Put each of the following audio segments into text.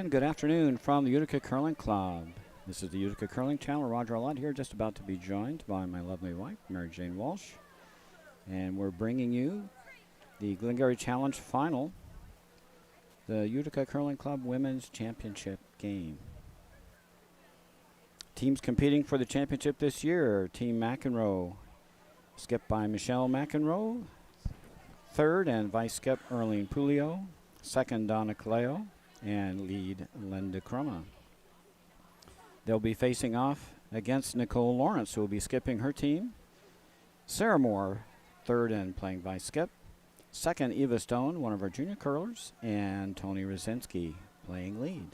And good afternoon from the Utica Curling Club. This is the Utica Curling Channel. Roger Allott here, just about to be joined by my lovely wife, Mary Jane Walsh. And we're bringing you the Glengarry Challenge Final, the Utica Curling Club Women's Championship game. Teams competing for the championship this year, Team McEnroe, skipped by Michelle McEnroe. Third and vice skip Erlene Pulio. Second, Donna Caleo. And lead Linda Crumma. They'll be facing off against Nicole Lawrence, who will be skipping her team. Sarah Moore, third and playing vice skip. Second, Eva Stone, one of our junior curlers. And Tony Rosinski playing lead.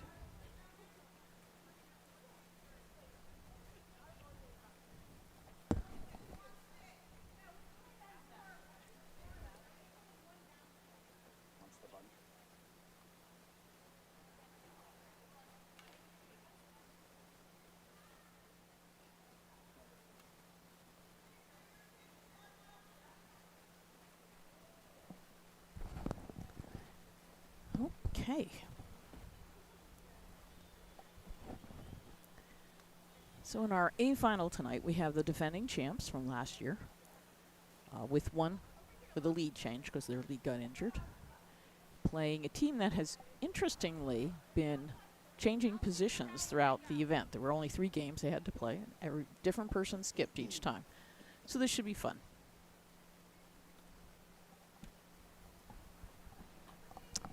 Okay. So in our A final tonight, we have the defending champs from last year, with one for the lead change because their lead got injured, playing a team that has interestingly been changing positions throughout the event. There were only 3 games they had to play, and every different person skipped each time. So this should be fun.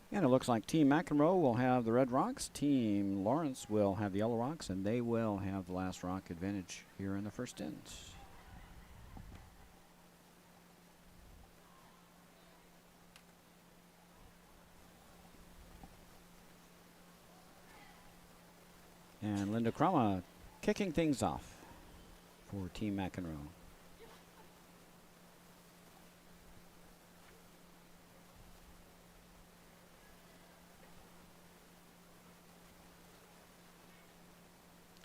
And it looks like Team McEnroe will have the red rocks. Team Lawrence will have the yellow rocks, and they will have the last rock advantage here in the first ends. And Linda Crumma kicking things off for Team McEnroe.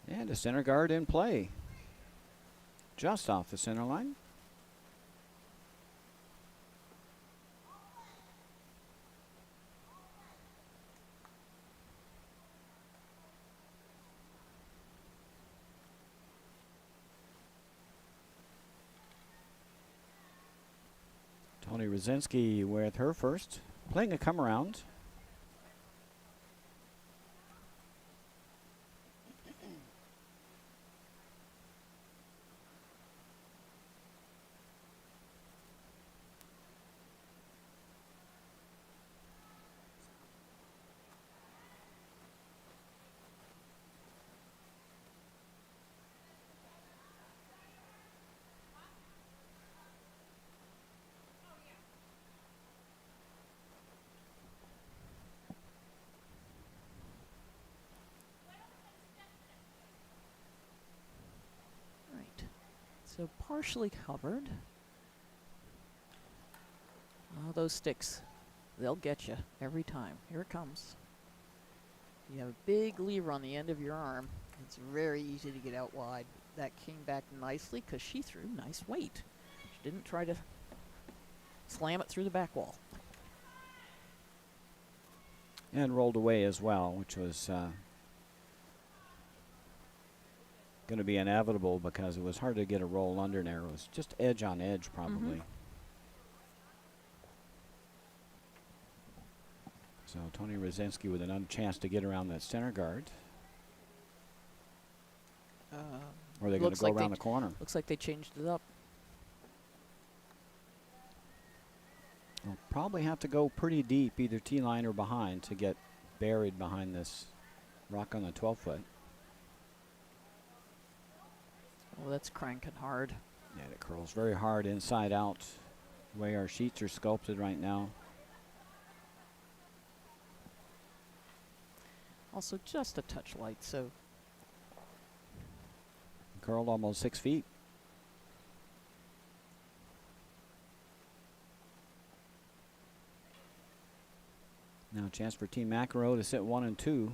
And a center guard in play, just off the center line. Tony Rosinski with her first, playing a come around. So partially covered. Oh, those sticks, they'll get you every time. Here it comes. You have a big lever on the end of your arm. It's very easy to get out wide. That came back nicely because she threw nice weight. She didn't try to slam it through the back wall. And rolled away as well, which was going to be inevitable because it was hard to get a roll under there. It was just edge on edge, probably. So Tony Rosinski with another chance to get around that center guard. Or are they going to go around the corner? Looks like they changed it up. They'll probably have to go pretty deep, either T-line or behind, to get buried behind this rock on the 12-foot. Oh, that's cranking hard. Yeah, it curls very hard inside out, the way our sheets are sculpted right now. Also just a touch light, so. Curled almost 6 feet. Now a chance for Team McEnroe to sit 1 and 2.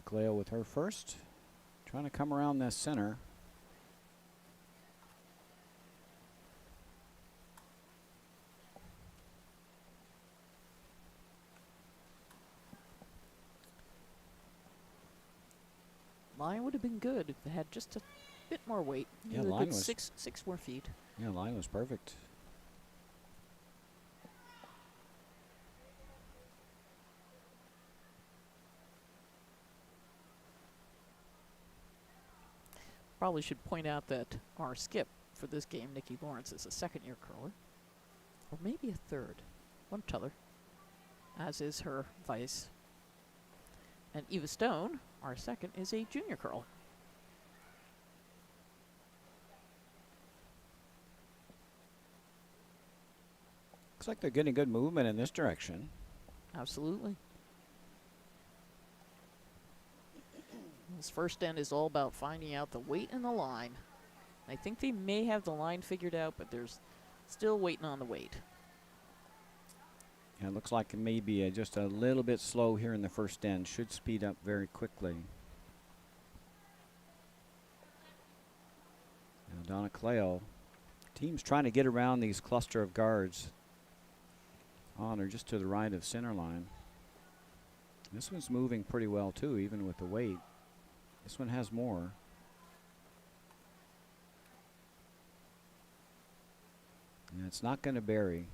Donna Cleo with her first. Trying to come around this center. Line would have been good if it had just a bit more weight. Yeah, Maybe a line good was- six more feet. Yeah, line was perfect. Probably should point out that our skip for this game, Nikki Lawrence, is a second-year curler, or maybe a third, one t'other, as is her vice. And Eva Stone, our second, is a junior curler. Looks like they're getting good movement in this direction. Absolutely. This first end is all about finding out the weight and the line. I think they may have the line figured out, but there's still waiting on the weight. Yeah, it looks like it may be just a little bit slow here in the first end. Should speed up very quickly. Now Donna Cleo. Team's trying to get around these cluster of guards on or just to the right of center line. This one's moving pretty well too, even with the weight. This one has more. And it's not going to bury.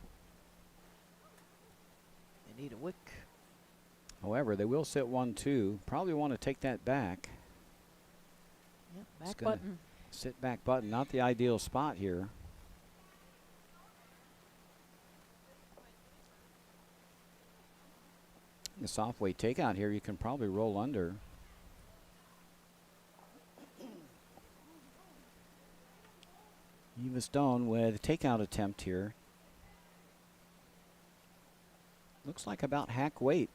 They need a wick. However, they will sit 1-2. Probably want to take that back. Yep, It's back gonna button. Sit back button, not the ideal spot here. The soft weight takeout here, you can probably roll under. Eva Stone with a takeout attempt here. Looks like about hack weight.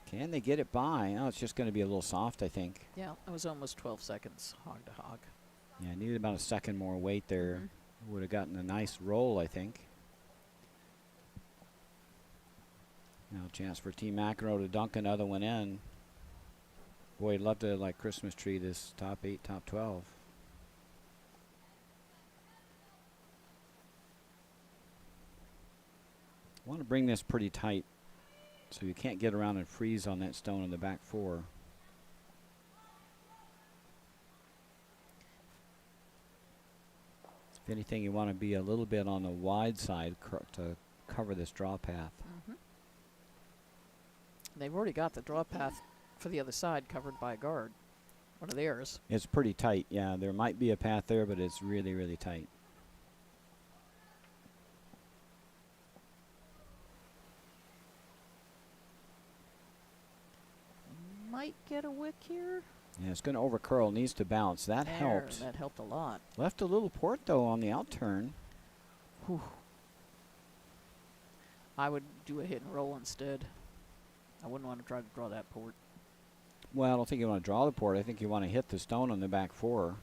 Can they get it by? Oh, it's just going to be a little soft, I think. Yeah, it was almost 12 seconds, hog to hog. Yeah, needed about a second more weight there. Mhm. Would have gotten a nice roll, I think. Now a chance for Team McEnroe to dunk another one in. Boy, I'd love to like Christmas tree this top 8, top 12. Want to bring this pretty tight so you can't get around and freeze on that stone in the back 4. If anything, you want to be a little bit on the wide side to cover this draw path. They've already got the draw path for the other side covered by a guard. One of theirs. It's pretty tight, yeah. There might be a path there, but it's really, really tight. Might get a wick here. Yeah, it's going to overcurl, needs to bounce. That There, helped. That helped a lot. Left a little port, though, on the outturn. Whew. I would do a hit and roll instead. I wouldn't want to try to draw that port. Well, I don't think you want to draw the port. I think you want to hit the stone on the back 4.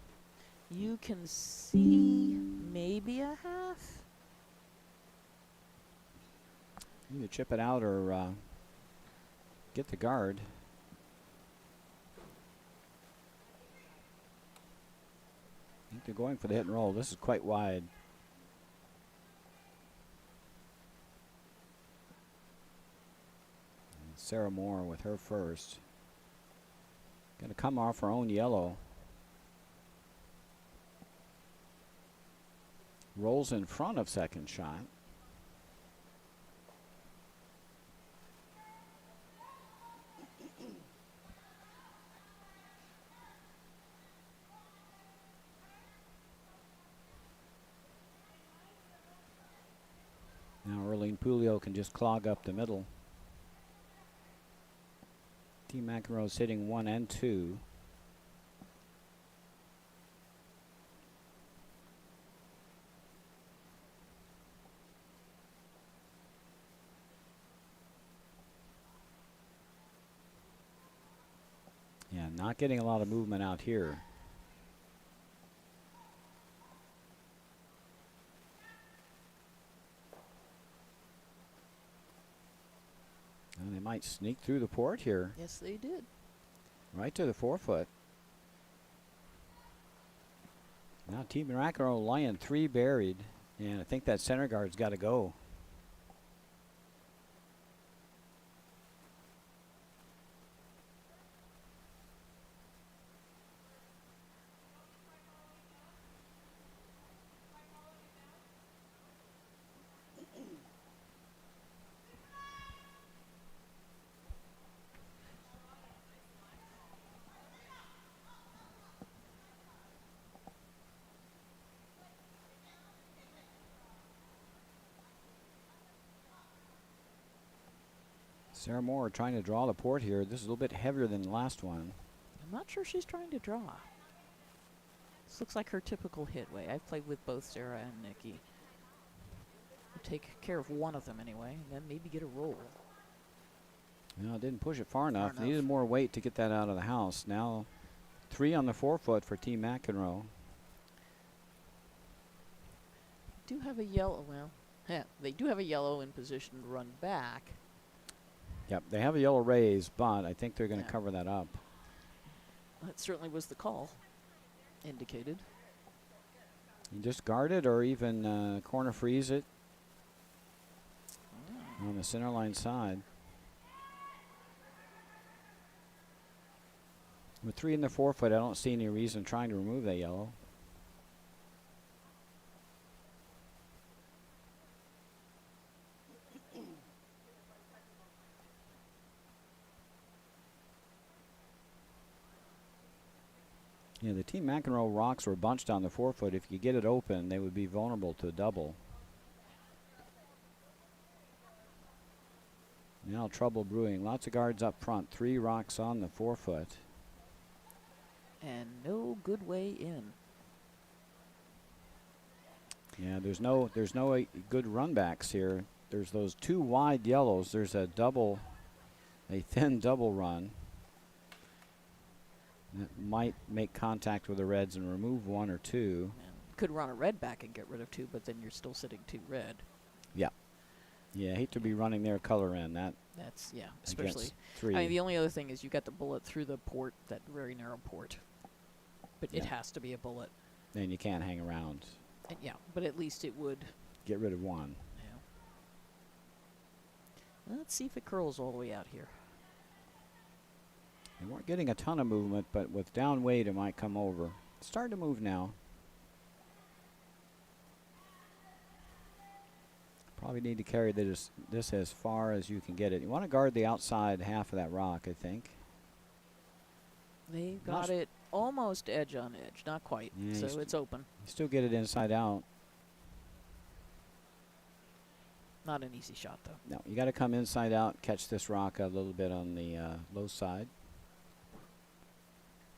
You can see maybe a half. Either chip it out or get the guard. I think they're going for the hit and roll. This is quite wide. And Sarah Moore with her first. Going to come off her own yellow. Rolls in front of second shot. Now Erling Pulio can just clog up the middle. Team McEnroe sitting 1 and 2. Yeah, not getting a lot of movement out here. And they might sneak through the port here. Yes, they did. Right to the 4-foot. Now Team McEnroe laying 3 buried. And I think that center guard's got to go. Sarah Moore trying to draw the port here. This is a little bit heavier than the last one. I'm not sure she's trying to draw. This looks like her typical hit way. I've played with both Sarah and Nikki. You take care of one of them anyway, and then maybe get a roll. No, it didn't push it far enough. enough. Needed more weight to get that out of the house. Now 3 on the 4-foot for Team McEnroe. Do have a yellow. Well, yeah, they do have a yellow in position to run back. Yep, they have a yellow raise, but I think they're going to Yeah. cover that up. That certainly was the call indicated. You just guard it or even corner freeze it on the center line side. With 3 in the 4-foot, I don't see any reason trying to remove that yellow. Yeah, the Team McEnroe rocks were bunched on the 4-foot. If you get it open, they would be vulnerable to a double. Now trouble brewing. Lots of guards up front. 3 rocks on the 4-foot. And no good way in. Yeah, there's no good runbacks here. There's those 2 wide yellows. There's a thin double run. That might make contact with the reds and remove 1 or 2. And could run a red back and get rid of 2, but then you're still sitting 2 red. Yeah, I hate to be running their color in that. That's, yeah, especially. Against 3. I mean, the only other thing is you got the bullet through the port, that very narrow port. But it Yeah. has to be a bullet. And you can't hang around. And yeah, but at least it would. Get rid of 1. Yeah. Let's see if it curls all the way out here. They weren't getting a ton of movement, but with down weight, it might come over. It's starting to move now. Probably need to carry this as far as you can get it. You want to guard the outside half of that rock, I think. They've Not got it almost edge on edge. Not quite. Yeah, So it's open. You still get it inside out. Not an easy shot, though. No, you got to come inside out, catch this rock a little bit on the low side.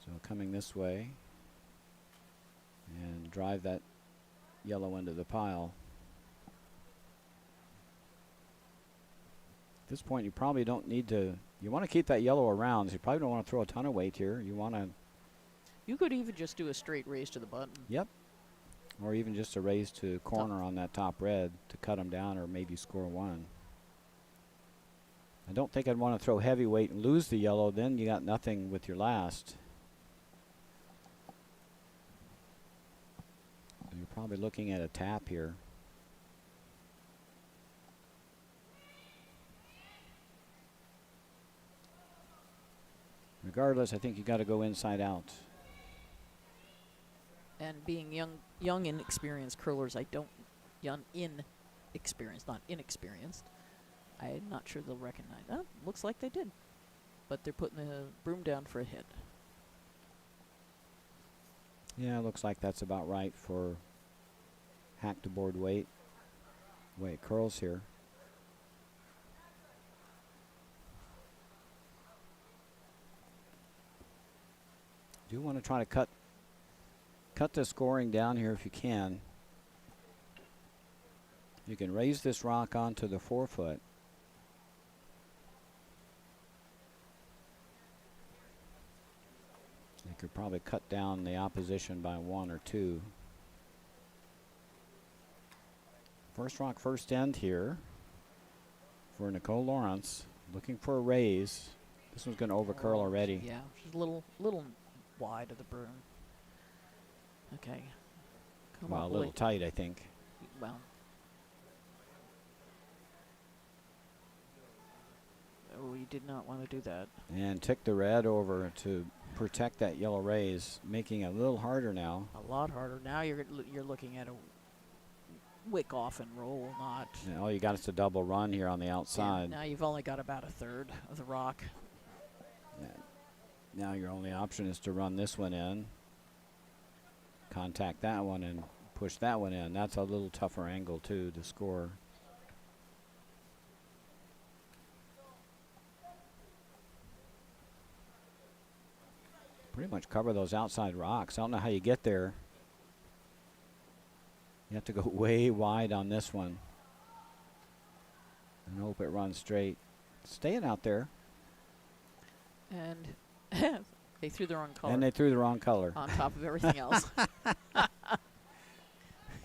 So coming this way and drive that yellow into the pile. At this point, you probably don't need to. You want to keep that yellow around. So you probably don't want to throw a ton of weight here. You want to. You could even just do a straight raise to the button. Yep. Or even just a raise to corner on that top red to cut them down or maybe score 1. I don't think I'd want to throw heavy weight and lose the yellow. Then you got nothing with your last. So you're probably looking at a tap here. Regardless, I think you got to go inside out. And being young inexperienced curlers, young inexperienced, not inexperienced. I'm not sure they'll recognize. Oh, looks like they did, but they're putting the broom down for a hit. Yeah, looks like that's about right for hack to board weight. Way it curls here. Do want to try to cut the scoring down here if you can. You can raise this rock onto the 4-foot. You could probably cut down the opposition by 1 or 2. First rock, first end here for Nicole Lawrence. Looking for a raise. This one's going to overcurl already. Yeah, she's a little wide of the broom. Okay. Come Well, on, a little tight, I think. Well. Oh, you did not want to do that. And tick the red over to protect that yellow raise, making it a little harder now. A lot harder. Now you're looking at a wick off and roll, not. And all you got is a double run here on the outside. Yeah, now you've only got about a third of the rock. Yeah. Now your only option is to run this one in, contact that one, and push that one in. That's a little tougher angle, too, to score. Pretty much cover those outside rocks. I don't know how you get there. You have to go way wide on this one and hope it runs straight. Staying out there. And they threw the wrong color. And they threw the wrong color. On top of everything else.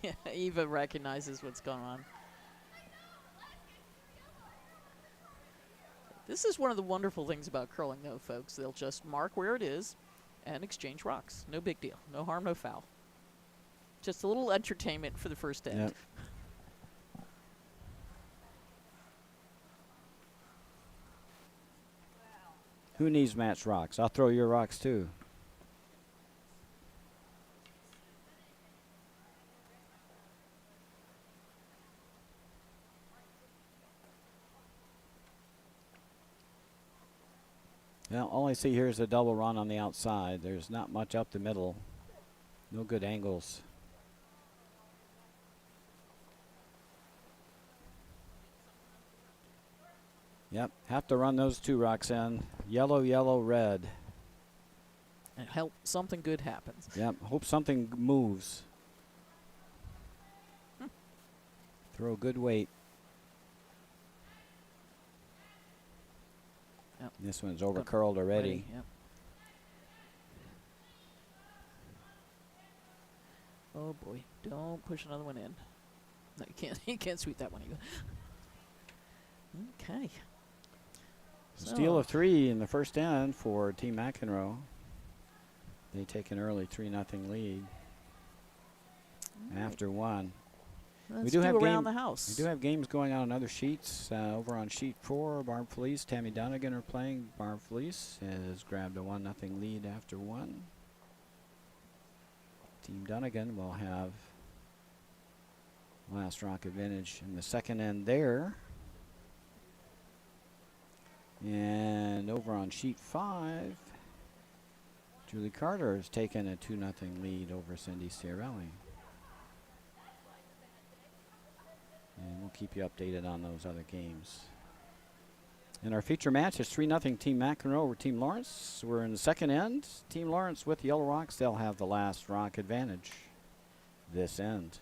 Yeah, Eva recognizes what's going on. This is one of the wonderful things about curling, though, folks. They'll just mark where it is and exchange rocks. No big deal. No harm, no foul. Just a little entertainment for the first end. Yep. Who needs matched rocks? I'll throw your rocks too. Well, all I see here is a double run on the outside. There's not much up the middle. No good angles. Yep, have to run those two rocks in. Yellow, yellow, red. And help something good happens. Yep, hope something moves. Throw good weight. Yep. This one's over curled already. Yep. Oh boy, don't push another one in. No, you can't. You can't sweep that one either. Okay. Steal of 3 in the first end for Team McEnroe. They take an early 3-0 lead after 1. Let's we do have around the house. We do have games going on other sheets. Over on sheet 4, Barb Felice, Tammy Dunnigan are playing. Barb Felice has grabbed a 1-0 lead after 1. Team Dunnigan will have last rock advantage in the second end there. And over on sheet 5, Julie Carter has taken a 2-0 lead over Cindy Ciarelli. And we'll keep you updated on those other games. And our feature match is 3-0 Team McEnroe over Team Lawrence. We're in the second end. Team Lawrence with Yellow Rocks. They'll have the last rock advantage this end.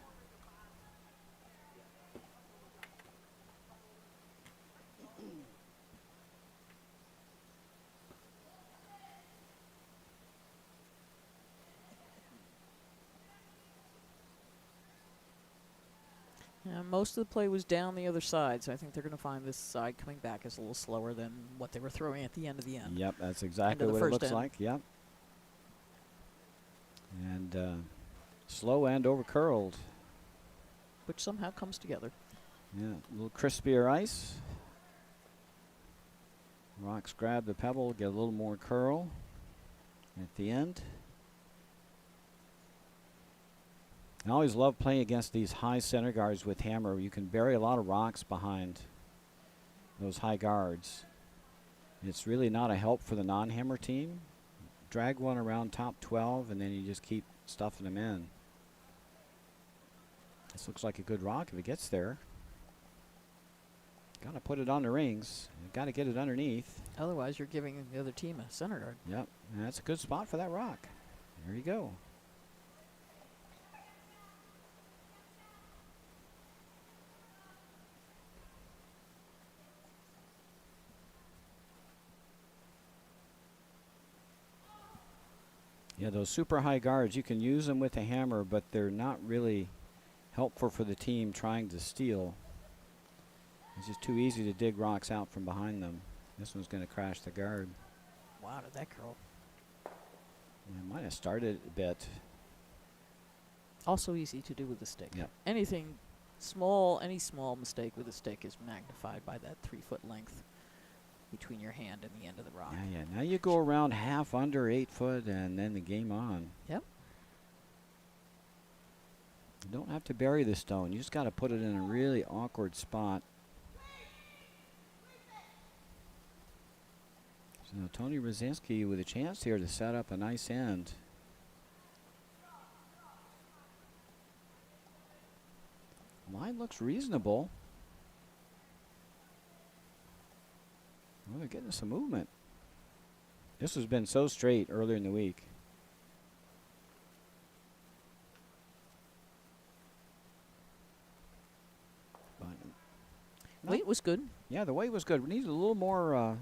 Most of the play was down the other side, so I think they're going to find this side coming back is a little slower than what they were throwing at the end of the end. Yep, that's exactly what it looks like. Yep. And slow and over curled. Which somehow comes together. Yeah, a little crispier ice. Rocks grab the pebble, get a little more curl at the end. I always love playing against these high center guards with hammer. You can bury a lot of rocks behind those high guards. It's really not a help for the non-hammer team. Drag one around top 12 and then you just keep stuffing them in. This looks like a good rock if it gets there. Got to put it on the rings. You've got to get it underneath. Otherwise, you're giving the other team a center guard. Yep, and that's a good spot for that rock. There you go. Yeah, those super high guards, you can use them with a hammer, but they're not really helpful for the team trying to steal. It's just too easy to dig rocks out from behind them. This one's going to crash the guard. Wow, did that curl? It might have started a bit. Also easy to do with a stick. Yep. Anything small, any small mistake with a stick is magnified by that 3-foot length between your hand and the end of the rock. Yeah. Now you go around half under 8 foot, and then the game on. Yep. You don't have to bury the stone. You just got to put it in a really awkward spot. So Tony Rosinski with a chance here to set up a nice end. Line looks reasonable. Well, they're getting some movement. This has been so straight earlier in the week. But Weight was good. yeah, the weight was good. We needed a little more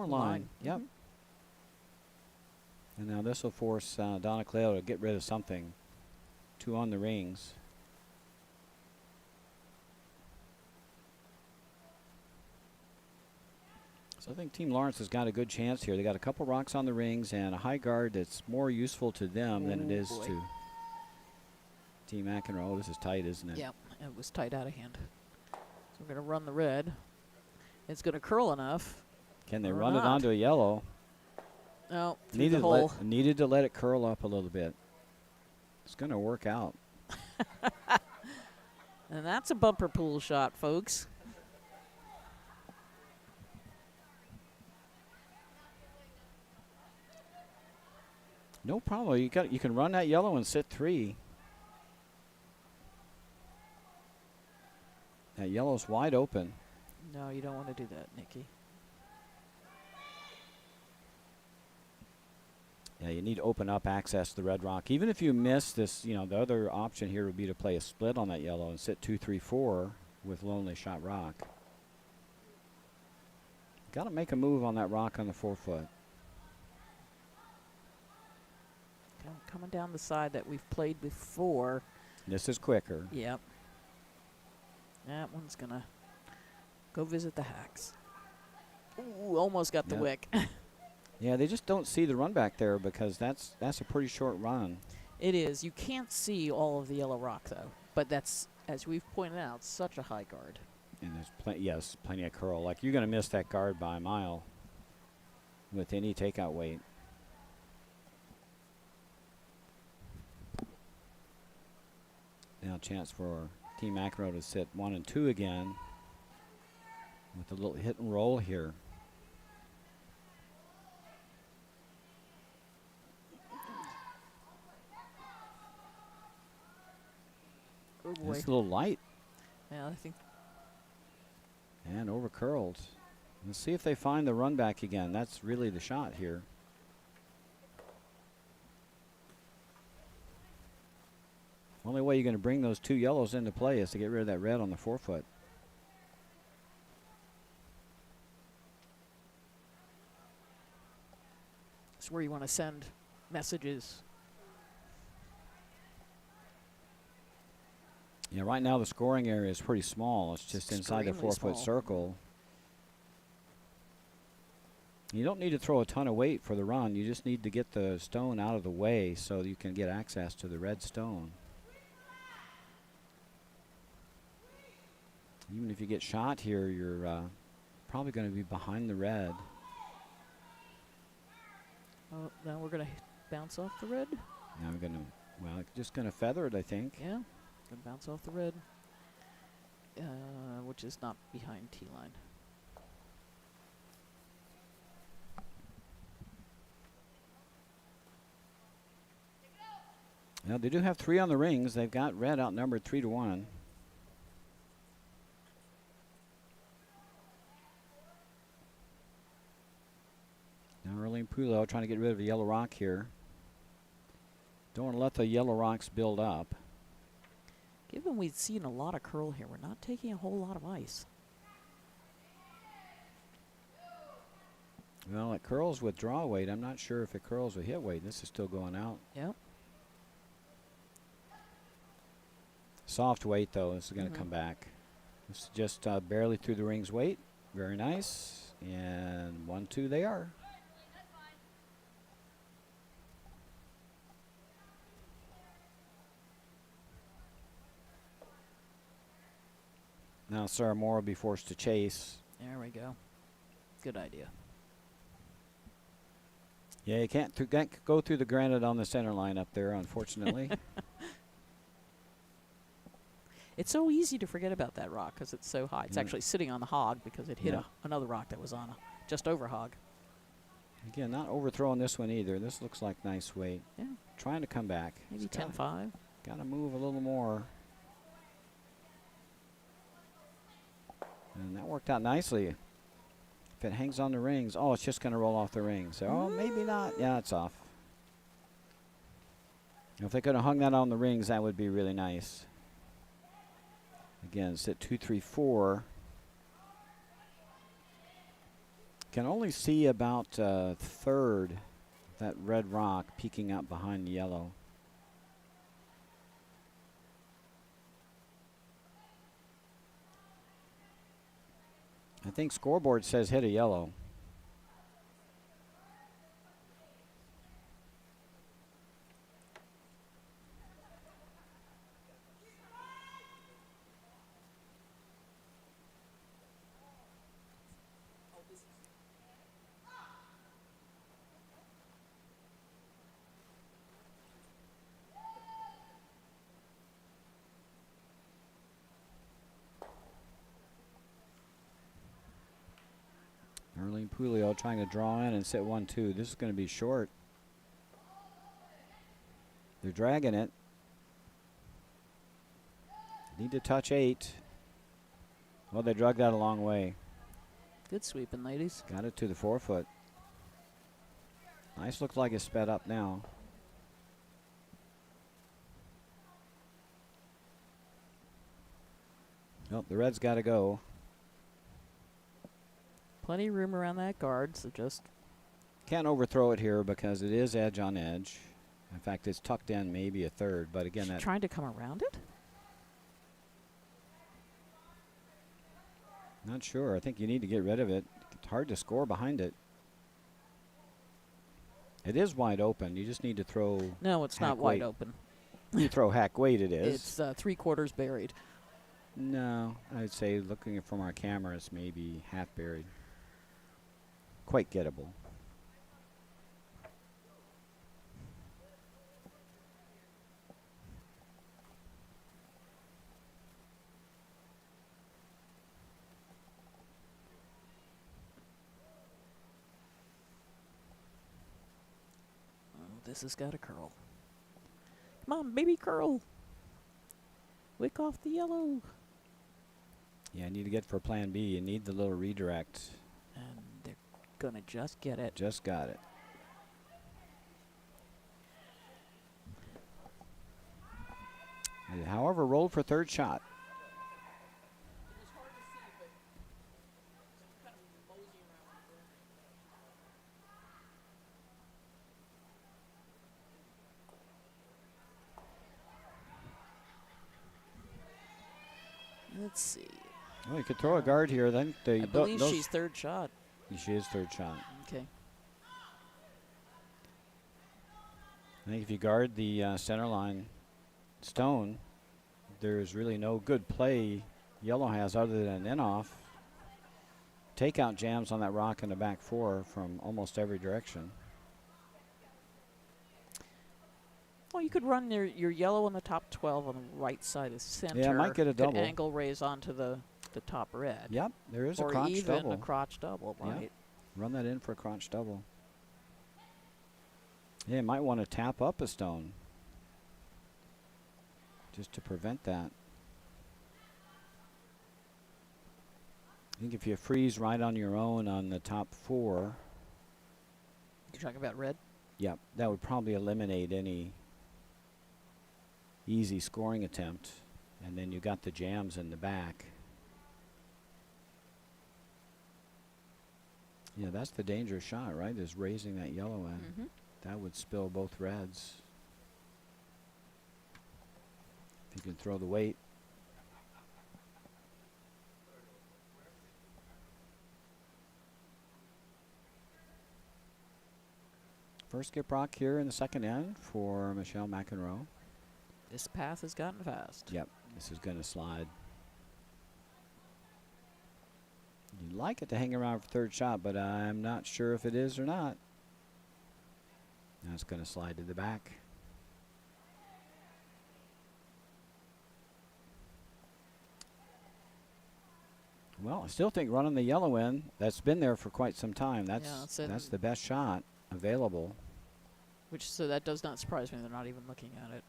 line. Yep. Mhm. And now this will force Donna Cleo to get rid of something. 2 on the rings. So I think Team Lawrence has got a good chance here. They got a couple rocks on the rings and a high guard that's more useful to them than it is to Team McEnroe. Oh, this is tight, isn't it? Yep, it was tight out of hand. So we're going to run the red. It's going to curl enough. Can they Or run it not. onto a yellow? No, through the hole. Needed to let it curl up a little bit. It's going to work out. And that's a bumper pool shot, folks. No problem. You can run that yellow and sit 3. That yellow's wide open. No, you don't want to do that, Nikki. Yeah, you need to open up access to the red rock. Even if you miss this, the other option here would be to play a split on that yellow and sit 2, 3, 4 with lonely shot rock. Got to make a move on that rock on the 4 foot. Coming down the side that we've played before. This is quicker. Yep. That one's going to go visit the hacks. Ooh, almost got the Yep. wick. Yeah, they just don't see the run back there because that's a pretty short run. It is. You can't see all of the yellow rock, though. But that's, as we've pointed out, such a high guard. And there's plenty of curl. Like, you're going to miss that guard by a mile with any takeout weight. Now a chance for Team McEnroe to sit 1 and 2 again with a little hit and roll here. Oh, boy. It's a little light Yeah, I think and over curled. Let's see if they find the run back again. That's really the shot here. Only way you're going to bring those 2 yellows into play is to get rid of that red on the 4 foot. it's where you want to send messages. Yeah, right now the scoring area is pretty small. It's just inside the Extremely 4 foot small. circle. You don't need to throw a ton of weight for the run. You just need to get the stone out of the way so you can get access to the red stone. Even if you get shot here, you're probably going to be behind the red. Oh, now we're going to bounce off the red. Now I'm going to, just going to feather it, I think. Yeah, going to bounce off the red, which is not behind T-line. Now they do have 3 on the rings. They've got red outnumbered 3-1. Now Arlene Pulo trying to get rid of the yellow rock here. Don't want to let the yellow rocks build up. Given we've seen a lot of curl here, we're not taking a whole lot of ice. Well, it curls with draw weight. I'm not sure if it curls with hit weight. This is still going out. Yep. Soft weight, though. This is going to come back. This is just barely through the ring's weight. Very nice. And 1-2 they are. Now Sarah Moore will be forced to chase. There we go. Good idea. Yeah, you can't go through the granite on the center line up there, unfortunately. It's so easy to forget about that rock because it's so high. It's actually sitting on the hog because it hit another rock that was on just over hog. Again, not overthrowing this one either. This looks like nice weight. Yeah. Trying to come back. Maybe 10-5. Got to move a little more. And that worked out nicely. If it hangs on the rings, oh, it's just going to roll off the rings. So, oh, maybe not. Yeah, it's off. If they could have hung that on the rings, that would be really nice. Again, it's at 2-3-4. Can only see about a third of that red rock peeking out behind the yellow. I think scoreboard says hit a yellow. Arlene Pulio trying to draw in and sit 1-2. This is going to be short. They're dragging it. Need to touch 8. Well, they drug that a long way. Good sweeping, ladies. Got it to the 4-foot. Nice, looks like it's sped up now. Nope, the red's got to go. Plenty of room around that guard, so just... Can't overthrow it here because it is edge on edge. In fact, it's tucked in maybe a third, but again, that... Trying to come around it? Not sure. I think you need to get rid of it. It's hard to score behind it. It is wide open. You just need to throw... No, it's not wide open. You throw hack weight, it is. It's 3/4 buried. No, I'd say looking from our camera, it's maybe half buried. Quite gettable. Oh, this has got a curl. Come on, baby, curl. Wick off the yellow. Yeah, I need to get for plan B. You need the little redirect. And they're going to just get it. Just got it. It, however, rolled for third shot. Let's see. Well, you could throw a guard here. Then I believe she's third shot. She is third shot. Okay. I think if you guard the center line stone, there's really no good play yellow has other than an in-off. Takeout jams on that rock in the back 4 from almost every direction. Well, you could run your yellow on the top 12 on the right side of center. Yeah, might get a double. Could angle raise onto the top red. Yep, there is a or crotch even double. a crotch double, right? Yep. Run that in for a crotch double. Yeah, you might want to tap up a stone just to prevent that. I think if you freeze right on your own on the top 4. You're talking about red? Yep, that would probably eliminate any easy scoring attempt. And then you got the jams in the back. Yeah, that's the dangerous shot, right? Is raising that yellow end. Mm-hmm. That would spill both reds. If you can throw the weight. First skip rock here in the second end for Michelle McEnroe. This path has gotten fast. Yep, this is going to slide. You'd like it to hang around for third shot, but I'm not sure if it is or not. Now it's going to slide to the back. Well, I still think running the yellow in, that's been there for quite some time. That's the best shot available. So that does not surprise me. They're not even looking at it.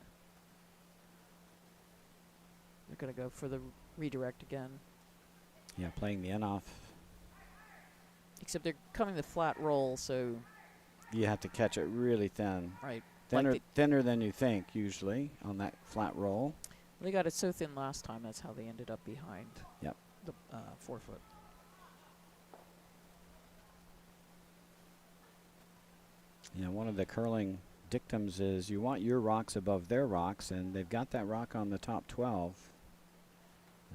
They're going to go for the redirect again. Yeah, playing the in off. Except they're coming the flat roll, so you have to catch it really thin. Right. Thinner than you think, usually, on that flat roll. They got it so thin last time, that's how they ended up behind Yep. the 4 foot. Yeah, one of the curling dictums is you want your rocks above their rocks, and they've got that rock on the top 12.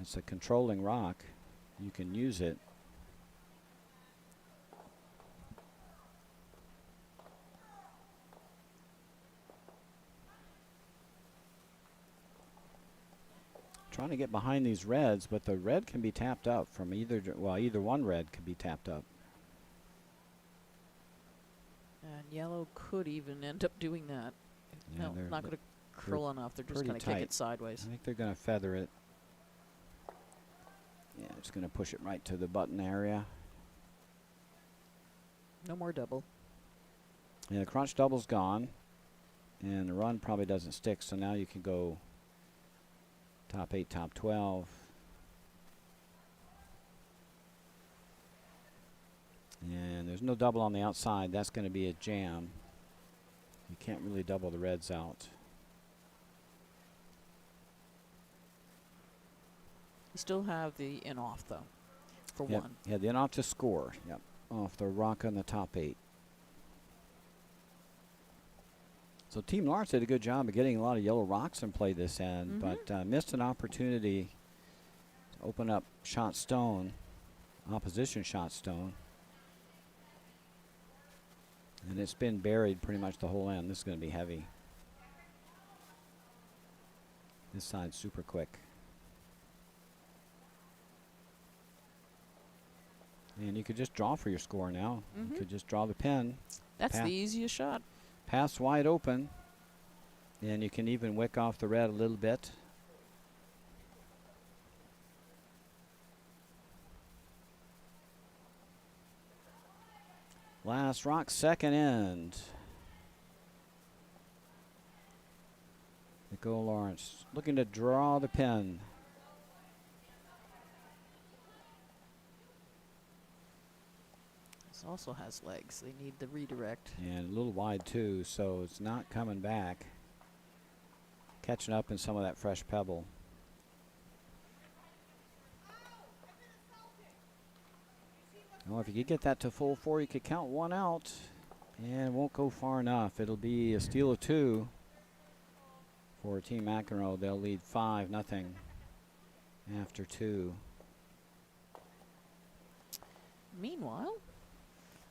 It's a controlling rock. You can use it. Trying to get behind these reds, but the red can be tapped up from either one red can be tapped up. And yellow could even end up doing that. Yeah, no, not going to curl enough. They're just going to kick it sideways. I think they're going to feather it. Yeah, it's going to push it right to the button area. No more double. Yeah, the crunch double's gone. And the run probably doesn't stick, so now you can go top 8, top 12. And there's no double on the outside. That's going to be a jam. You can't really double the reds out. You still have the in off, though, for Yep. one. Yeah, the in off to score. Yep, off the rock on the top 8. So Team Lawrence did a good job of getting a lot of yellow rocks in play this end, but missed an opportunity to open up shot stone, opposition shot stone. And it's been buried pretty much the whole end. This is going to be heavy. This side's super quick. And you could just draw for your score now. You could just draw the pin. That's the easiest shot. Pass wide open. And you can even wick off the red a little bit. Last rock, second end. Nicole Lawrence looking to draw the pin. This also has legs. They need the redirect. And a little wide too, so it's not coming back. Catching up in some of that fresh pebble. Well, if you could get that to full 4, you could count one out. And it won't go far enough. It'll be a steal of 2 for Team McEnroe. They'll lead 5-0 after 2. Meanwhile,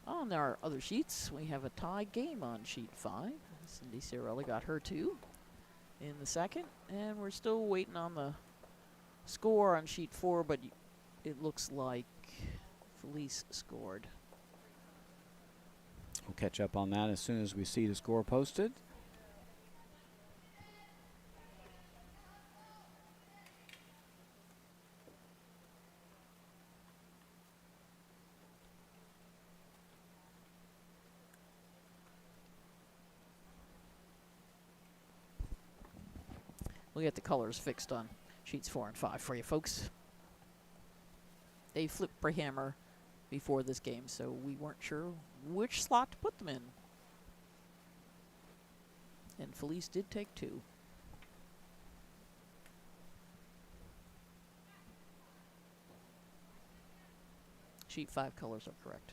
on our other sheets, we have a tie game on sheet 5. Cindy Ciarelli got her 2 in the second, and we're still waiting on the score on sheet 4, but it looks like Felice scored. We'll catch up on that as soon as we see the score posted. We'll get the colors fixed on sheets 4 and 5 for you folks. They flipped Brahammer before this game, so we weren't sure which slot to put them in. And Felice did take 2. Sheet 5 colors are correct.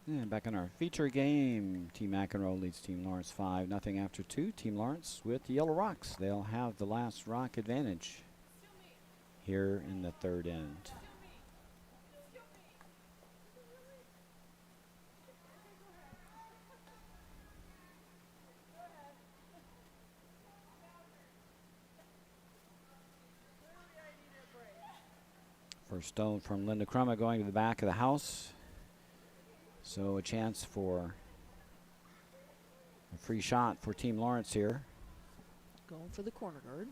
And back in our feature game, Team McEnroe leads Team Lawrence 5-0 after 2. Team Lawrence with the yellow rocks. They'll have the last rock advantage here in the third end. First stone from Linda Crumma going to the back of the house. So a chance for a free shot for Team Lawrence here. Going for the corner guard.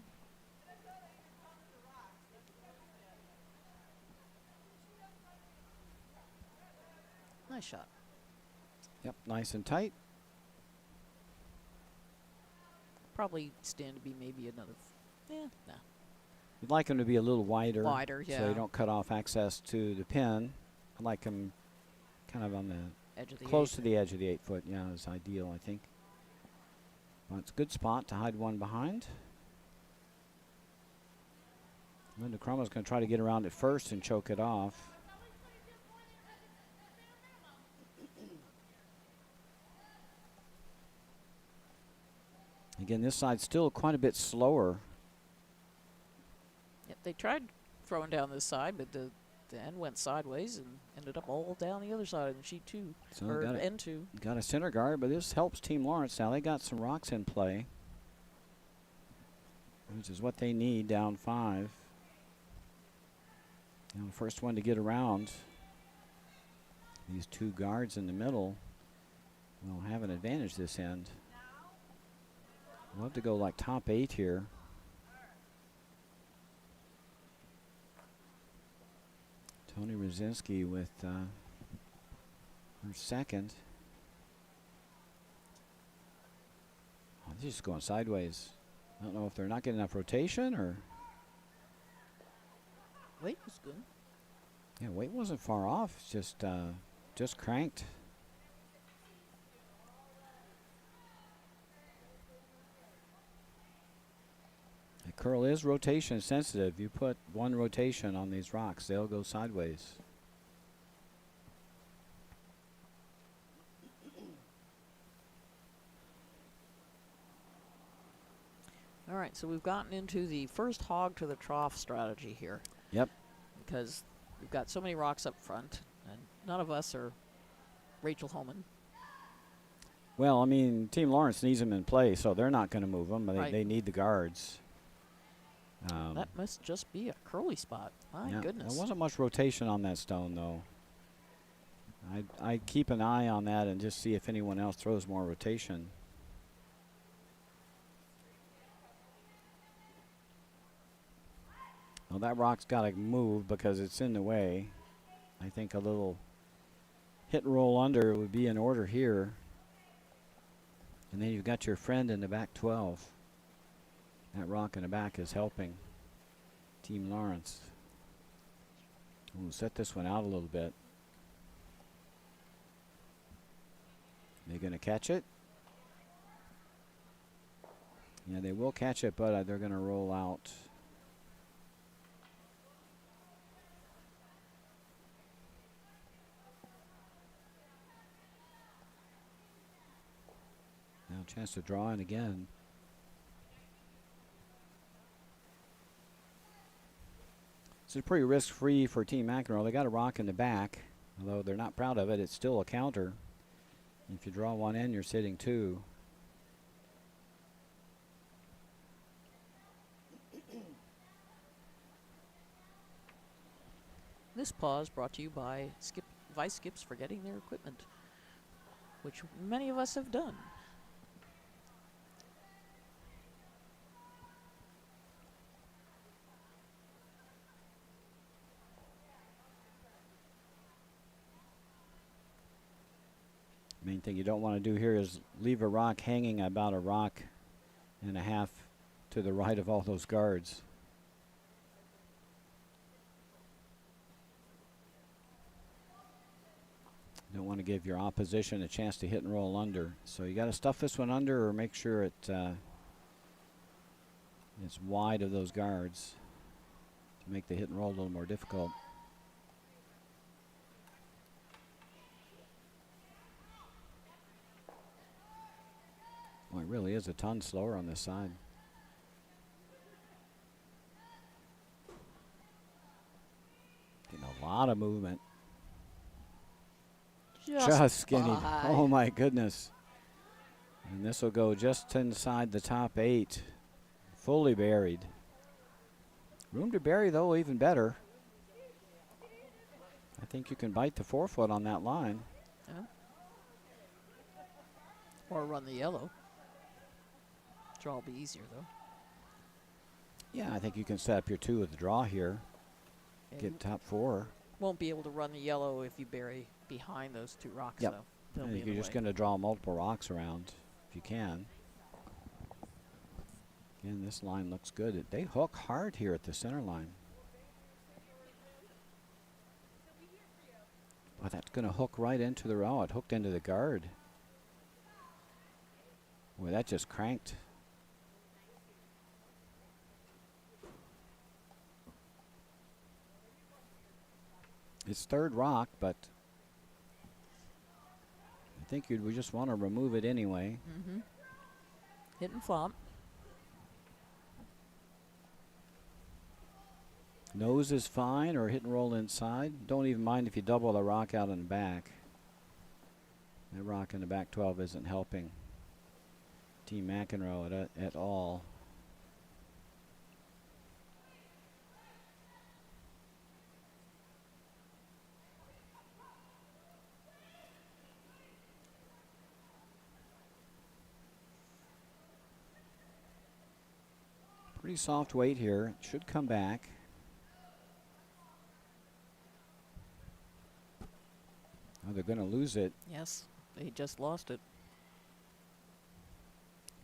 Nice shot. Yep, nice and tight. Probably stand to be maybe another. No. You'd like them to be a little wider. Wider, yeah. So you don't cut off access to the pin. I like them kind of on the Edge of the close 8. to the edge of the 8 foot. Yeah, is ideal, I think. Well, it's a good spot to hide one behind. Linda Crumma's going to try to get around it first and choke it off. Again, this side's still quite a bit slower. Yep, they tried throwing down this side, but the end went sideways and ended up all down the other side of the sheet 2, So or got end 2. Got a center guard, but this helps Team Lawrence now. They got some rocks in play, which is what they need down 5. Now, the first one to get around these 2 guards in the middle will have an advantage this end. Love to go like top 8 here. Tony Rosinski with her second. Oh, they're just going sideways. I don't know if they're not getting enough rotation or. Weight was good. Yeah, weight wasn't far off. It's just cranked. The curl is rotation sensitive. You put one rotation on these rocks, they'll go sideways. All right, so we've gotten into the first hog to the trough strategy here. Yep. Because we've got so many rocks up front, and none of us are Rachel Homan. Well, I mean, Team Lawrence needs them in play, so they're not going to move them. Right. They need the guards. That must just be a curly spot. My Yeah, goodness. there wasn't much rotation on that stone, though. I'd keep an eye on that and just see if anyone else throws more rotation. Well, that rock's got to move because it's in the way. I think a little hit and roll under would be in order here. And then you've got your friend in the back 12. That rock in the back is helping Team Lawrence. We'll set this one out a little bit. They're going to catch it. Yeah, they will catch it, but they're going to roll out. Now a chance to draw in again. This is pretty risk-free for Team McEnroe. They got a rock in the back, although they're not proud of it. It's still a counter. If you draw one in, you're sitting 2. This pause brought to you by Vice Skips Forgetting Their Equipment, which many of us have done. Main thing you don't want to do here is leave a rock hanging about a rock and a half to the right of all those guards. Don't want to give your opposition a chance to hit and roll under. So you got to stuff this one under or make sure it's wide of those guards to make the hit and roll a little more difficult. it really is a ton slower on this side. Getting a lot of movement. Just skinny. by. Oh my goodness. And this will go just inside the top 8. Fully buried. Room to bury though, even better. I think you can bite the 4-foot on that line. Yeah. Or run the yellow. Draw will be easier though. Yeah, I think you can set up your 2 with the draw here. Yeah, Get top 4. won't be able to run the yellow if you bury behind those 2 rocks Yep. though. They'll be in You're the just way. going to draw multiple rocks around if you can. Again, this line looks good. They hook hard here at the center line. Oh, that's going to hook right into the row. It hooked into the guard. Boy, that just cranked. It's third rock, but I think we just want to remove it anyway. Mm-hmm. Hit and flop. Nose is fine, or hit and roll inside. Don't even mind if you double the rock out in the back. That rock in the back 12 isn't helping Team McEnroe at all. Pretty soft weight here. It should come back. Oh, they're going to lose it. Yes, they just lost it.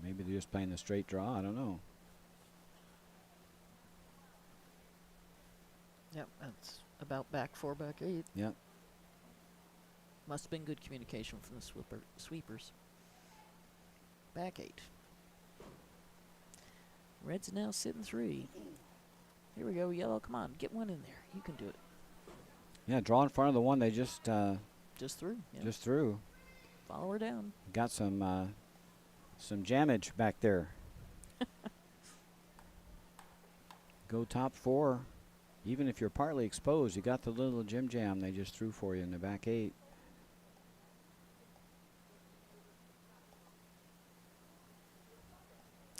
Maybe they're just playing the straight draw. I don't know. Yep, that's about back 4, back 8. Yep. Must have been good communication from the sweepers. Back 8. Red's now sitting 3. Here we go, yellow. Come on, get one in there. You can do it. Yeah, draw in front of the one they just threw. Yeah. just threw. Follow her down. Got some jamage back there. Go top 4. Even if you're partly exposed, you got the little jam they just threw for you in the back 8.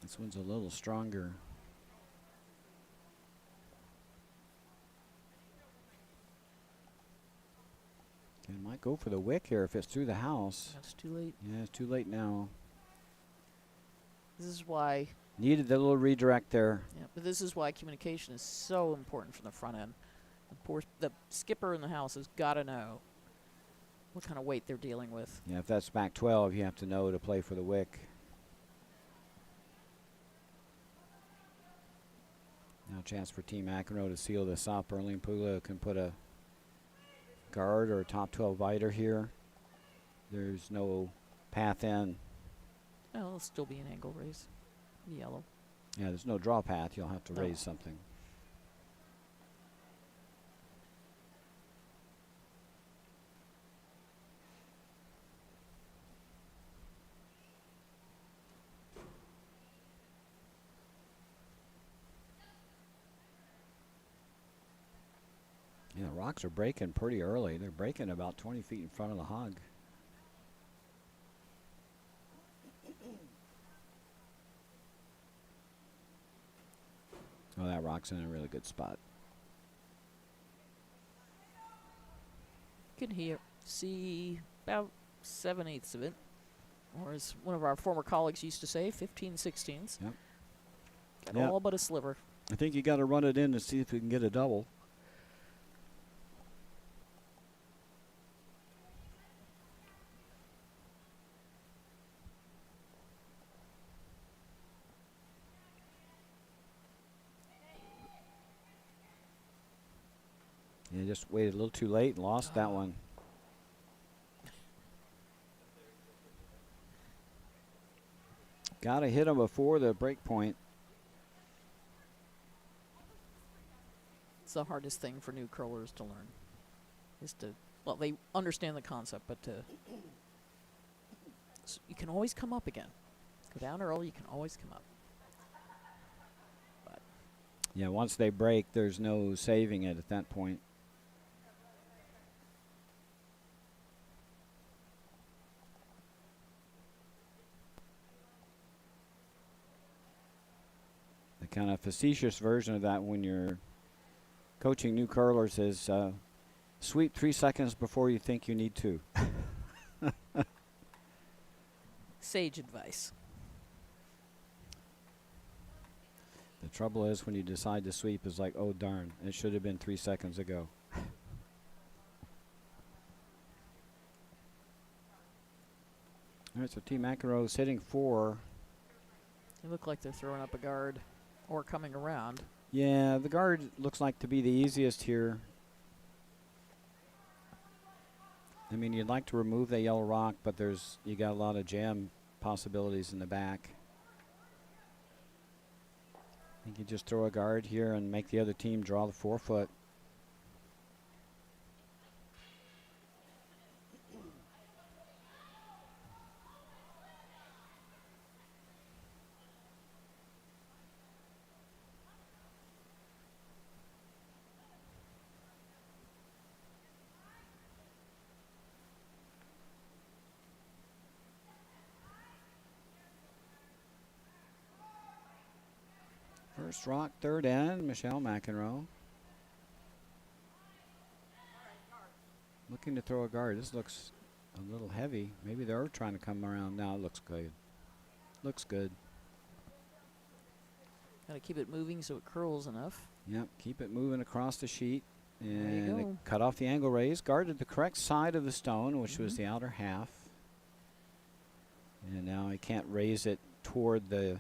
This one's a little stronger. It might go for the wick here if it's through the house. That's too late. Yeah, it's too late now. This is why. Needed the little redirect there. Yeah, but this is why communication is so important from the front end. The skipper in the house has got to know what kind of weight they're dealing with. Yeah, if that's back 12, you have to know to play for the wick. Now a chance for Team McEnroe to seal this up. Erling Pula can put a guard or a top 12 biter here. There's no path in. No, it'll still be an angle raise. Yellow. Yeah, there's no draw path. You'll have to No. raise something. Yeah, the rocks are breaking pretty early. They're breaking about 20 feet in front of the hog. Oh, that rock's in a really good spot. You can see about 7/8 of it. Or as one of our former colleagues used to say, 15/16. Yep. Got Yep. all but a sliver. I think you got to run it in to see if we can get a double. Yeah, just waited a little too late and lost that one. Got to hit him before the break point. It's the hardest thing for new curlers to learn. Is to, well, they understand the concept, but you can always come up again. Go down early, you can always come up. But Yeah, once they break, there's no saving it at that point. The kind of facetious version of that when you're coaching new curlers is sweep 3 seconds before you think you need to. sage advice. The trouble is when you decide to sweep is like, oh darn, it should have been 3 seconds ago. All right, so Team McEnroe's hitting 4. They look like they're throwing up a guard or coming around. Yeah, the guard looks like to be the easiest here. I mean, you'd like to remove that yellow rock, but you got a lot of jam possibilities in the back. I think you just throw a guard here and make the other team draw the 4-foot. First rock, third end, Michelle McEnroe. Looking to throw a guard. This looks a little heavy. Maybe they're trying to come around now. It looks good. Looks good. Got to keep it moving so it curls enough. Yep, keep it moving across the sheet. There you And it go. cut off the angle raise. Guarded the correct side of the stone, which was the outer half. And now I can't raise it toward the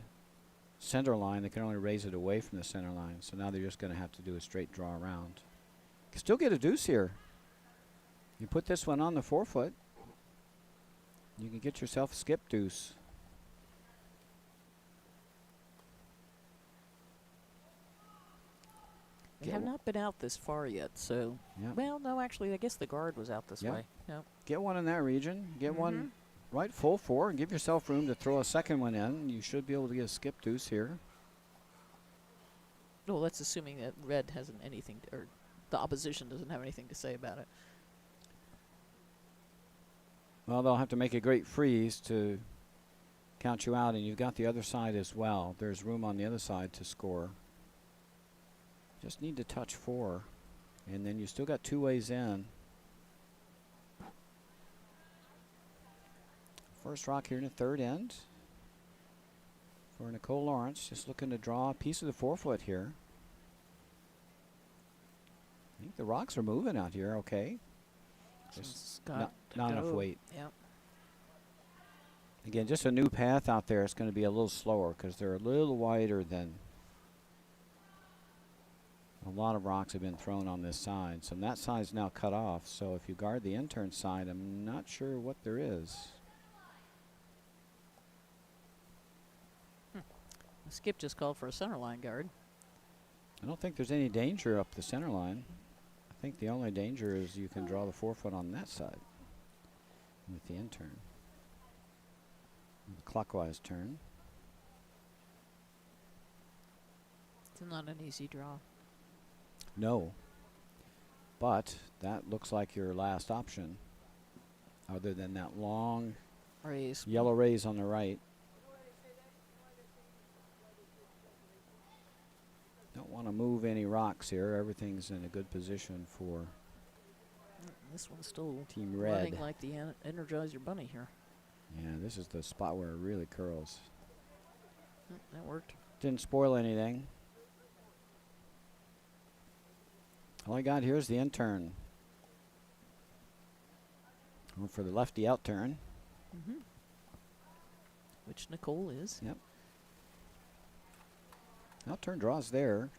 center line. They can only raise it away from the center line. So now they're just going to have to do a straight draw around. Can still get a deuce here. You put this one on the 4-foot, you can get yourself a skip deuce. They have not been out this far yet, so. Yep. Well, no, actually, I guess the guard was out this Yep. way. Yep. Get one in that region. Get one right full 4 and give yourself room to throw a second one in. You should be able to get a skip deuce here. Well, that's assuming that red hasn't anything, or the opposition doesn't have anything to say about it. Well, they'll have to make a great freeze to count you out, and you've got the other side as well. There's room on the other side to score. Just need to touch 4, and then you still got 2 ways in. First rock here in the third end for Nicole Lawrence, just looking to draw a piece of the 4-foot here. I think the rocks are moving out here okay. Just not enough weight. Yep. Again, just a new path out there. It's going to be a little slower because they're a little wider than a lot of rocks have been thrown on this side. So that side's now cut off. So if you guard the intern side, I'm not sure what there is. Skip just called for a center line guard. I don't think there's any danger up the center line. I think the only danger is you can draw the 4-foot on that side with the intern. The clockwise turn. It's not an easy draw. No. But that looks like your last option, other than that long Raise. yellow raise on the right. Don't want to move any rocks here. Everything's in a good position for This one's still Team Red. running like the Energizer Bunny here. Yeah, this is the spot where it really curls. That worked. Didn't spoil anything. All I got here is the intern. Going for the lefty out turn. Which Nicole is. Yep. Out turn draws there.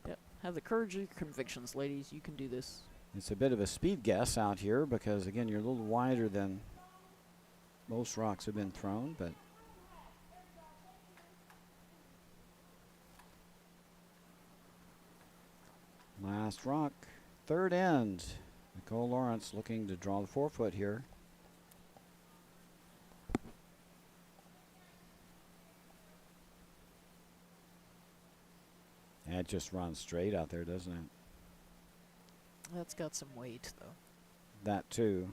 Yep. Have the courage of your convictions, ladies. You can do this. It's a bit of a speed guess out here because, again, you're a little wider than most rocks have been thrown, but last rock, third end. Nicole Lawrence looking to draw the 4-foot here. It just runs straight out there, doesn't it? That's got some weight, though. That too.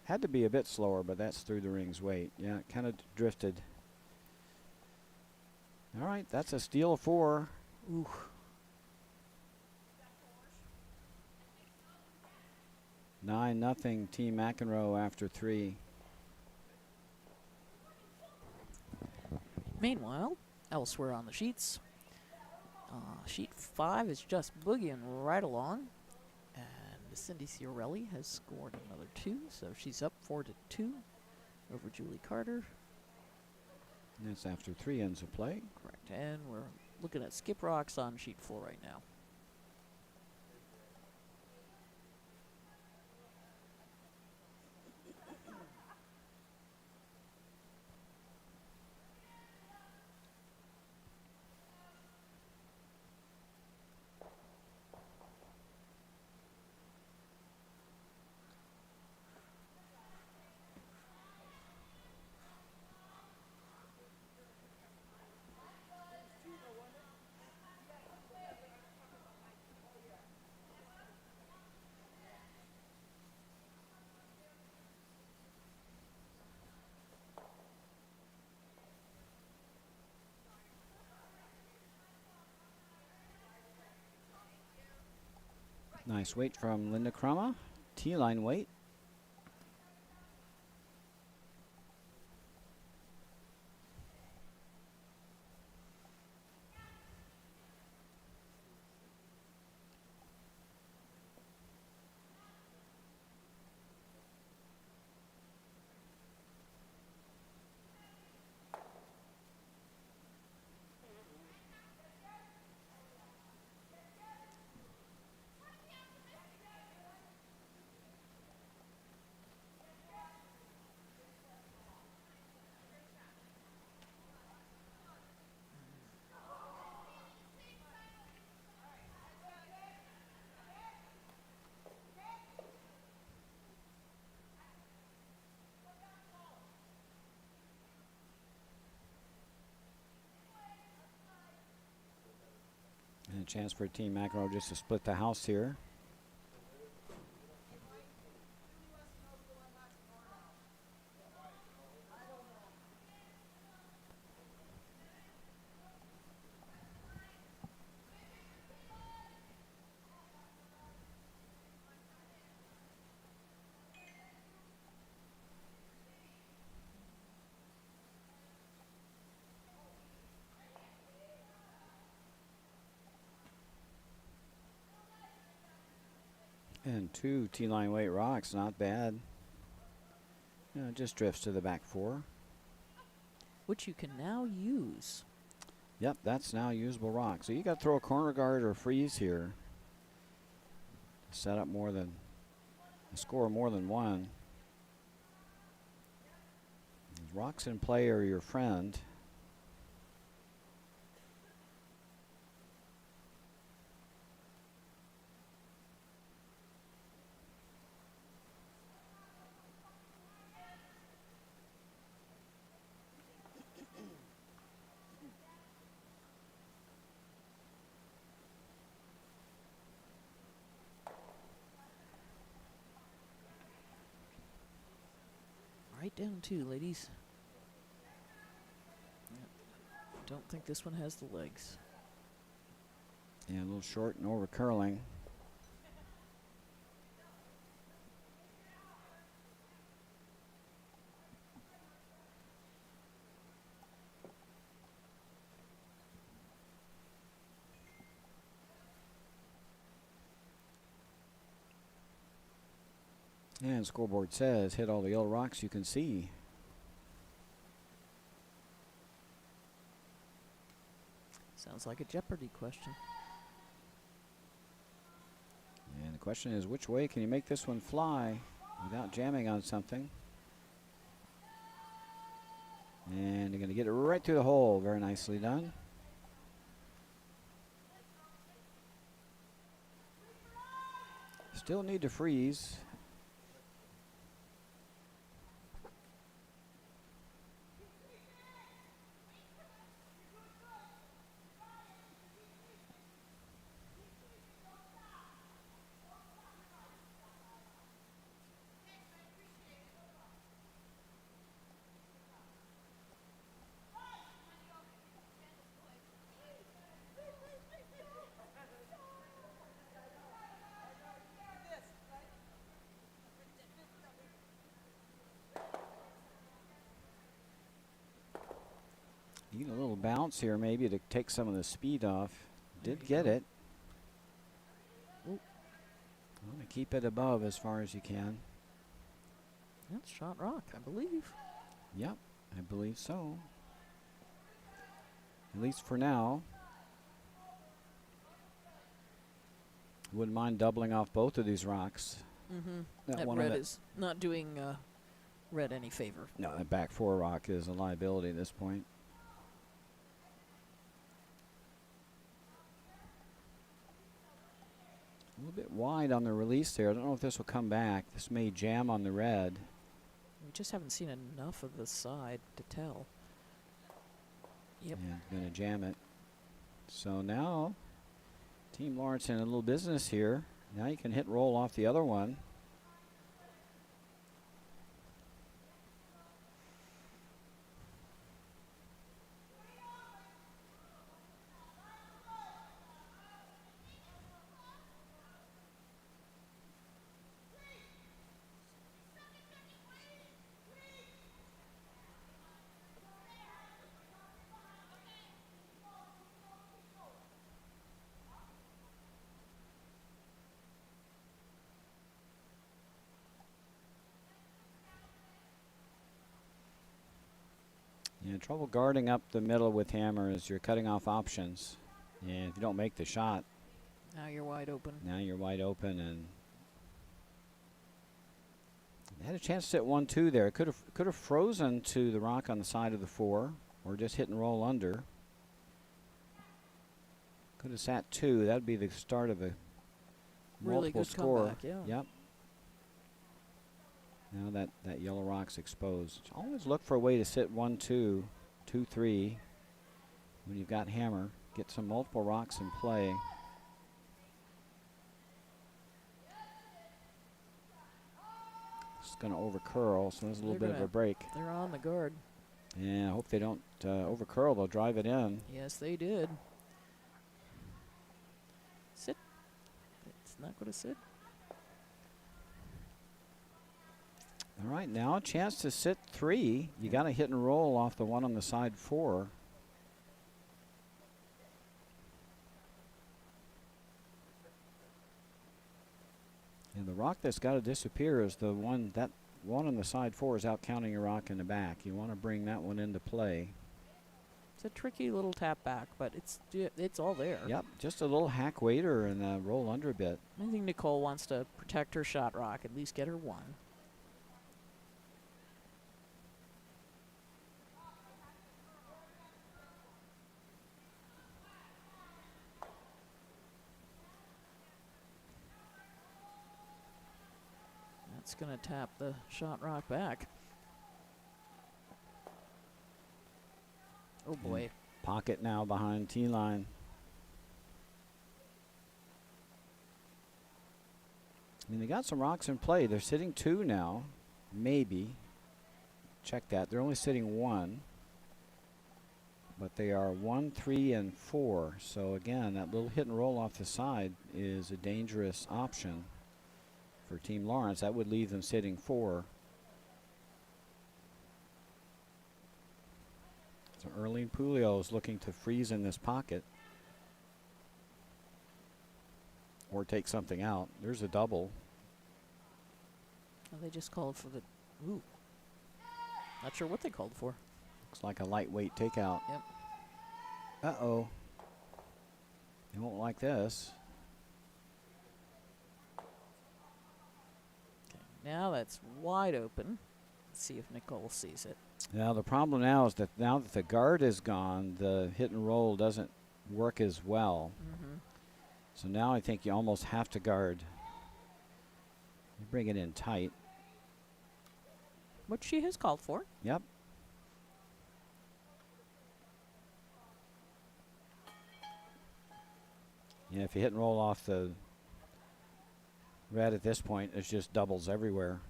Had to be a bit slower, but that's through the ring's weight. Yeah, it kind of drifted. All right, that's a steal of 4. Ooh. Nine nothing Team McEnroe after 3. Meanwhile, elsewhere on the sheets, sheet 5 is just boogieing right along. And Cindy Ciorelli has scored another 2, so she's up 4-2 over Julie Carter. And that's after 3 ends of play. Correct. And we're looking at skip rocks on sheet 4 right now. Nice weight from Linda Krama. T-line weight. And a chance for Team McEnroe just to split the house here. And 2 T-line weight rocks, not bad. Just drifts to the back 4. Which you can now use. Yep, that's now usable rock. So you got to throw a corner guard or freeze here. Set up more than, score more than 1. These rocks in play are your friend. Right down 2, ladies. Yep. Don't think this one has the legs. Yeah, a little short and over curling. And scoreboard says hit all the yellow rocks you can see. Sounds like a Jeopardy question. And the question is, which way can you make this one fly without jamming on something? And you're going to get it right through the hole. Very nicely done. Still need to freeze. bounce here maybe to take some of the speed off. There Did you get go. it. Ooh. Want to keep it above as far as you can. That's shot rock, I believe. Yep, I believe so. At least for now. Wouldn't mind doubling off both of these rocks. Mm-hmm. That That one of red it- is not doing red any favor. No, that back 4 rock is a liability at this point. A little bit wide on the release there. I don't know if this will come back. This may jam on the red. We just haven't seen enough of the side to tell. Yep. Yeah, going to jam it. So now, Team Lawrence in a little business here. Now you can hit roll off the other one. Yeah, trouble guarding up the middle with hammer is you're cutting off options. And if you don't make the shot, Now you're wide open. now you're wide open. And they had a chance to hit 1-2 there. Could have frozen to the rock on the side of the 4, or just hit and roll under. Could have sat 2. That'd be the start of a Really multiple good score. comeback, yeah. Yep. Now that yellow rock's exposed. Always look for a way to sit 1-2, 2-3 when you've got hammer. Get some multiple rocks in play. It's going to over curl, so there's a little They're bit of a gonna- break. They're on the guard. Yeah, I hope they don't over curl. They'll drive it in. Yes, they did. Sit. It's not going to sit. All right, now a chance to sit 3. You got to hit and roll off the one on the side 4. And the rock that's got to disappear is the one that one on the side 4 is out counting your rock in the back. You want to bring that one into play. It's a tricky little tap back, but it's all there. Yep, just a little hack waiter and roll under a bit. I think Nicole wants to protect her shot rock, at least get her 1. That's going to tap the shot rock back. Oh boy. Pocket now behind T-line. I mean, they got some rocks in play. They're sitting 2 now, maybe. Check that. They're only sitting 1. But they are 1, 3, and 4. So again, that little hit and roll off the side is a dangerous option for Team Lawrence. That would leave them sitting 4. So Erling Pulio is looking to freeze in this pocket or take something out. There's a double. Oh, they just called for the. Ooh. Not sure what they called for. Looks like a lightweight takeout. Yep. Uh-oh. They won't like this. Okay, now that's wide open. Let's see if Nicole sees it. Now the problem now is that now that the guard is gone, the hit and roll doesn't work as well. Mm-hmm. So now I think you almost have to guard. You bring it in tight. What she has called for. Yep. Yeah, if you hit and roll off the red at this point, it's just doubles everywhere.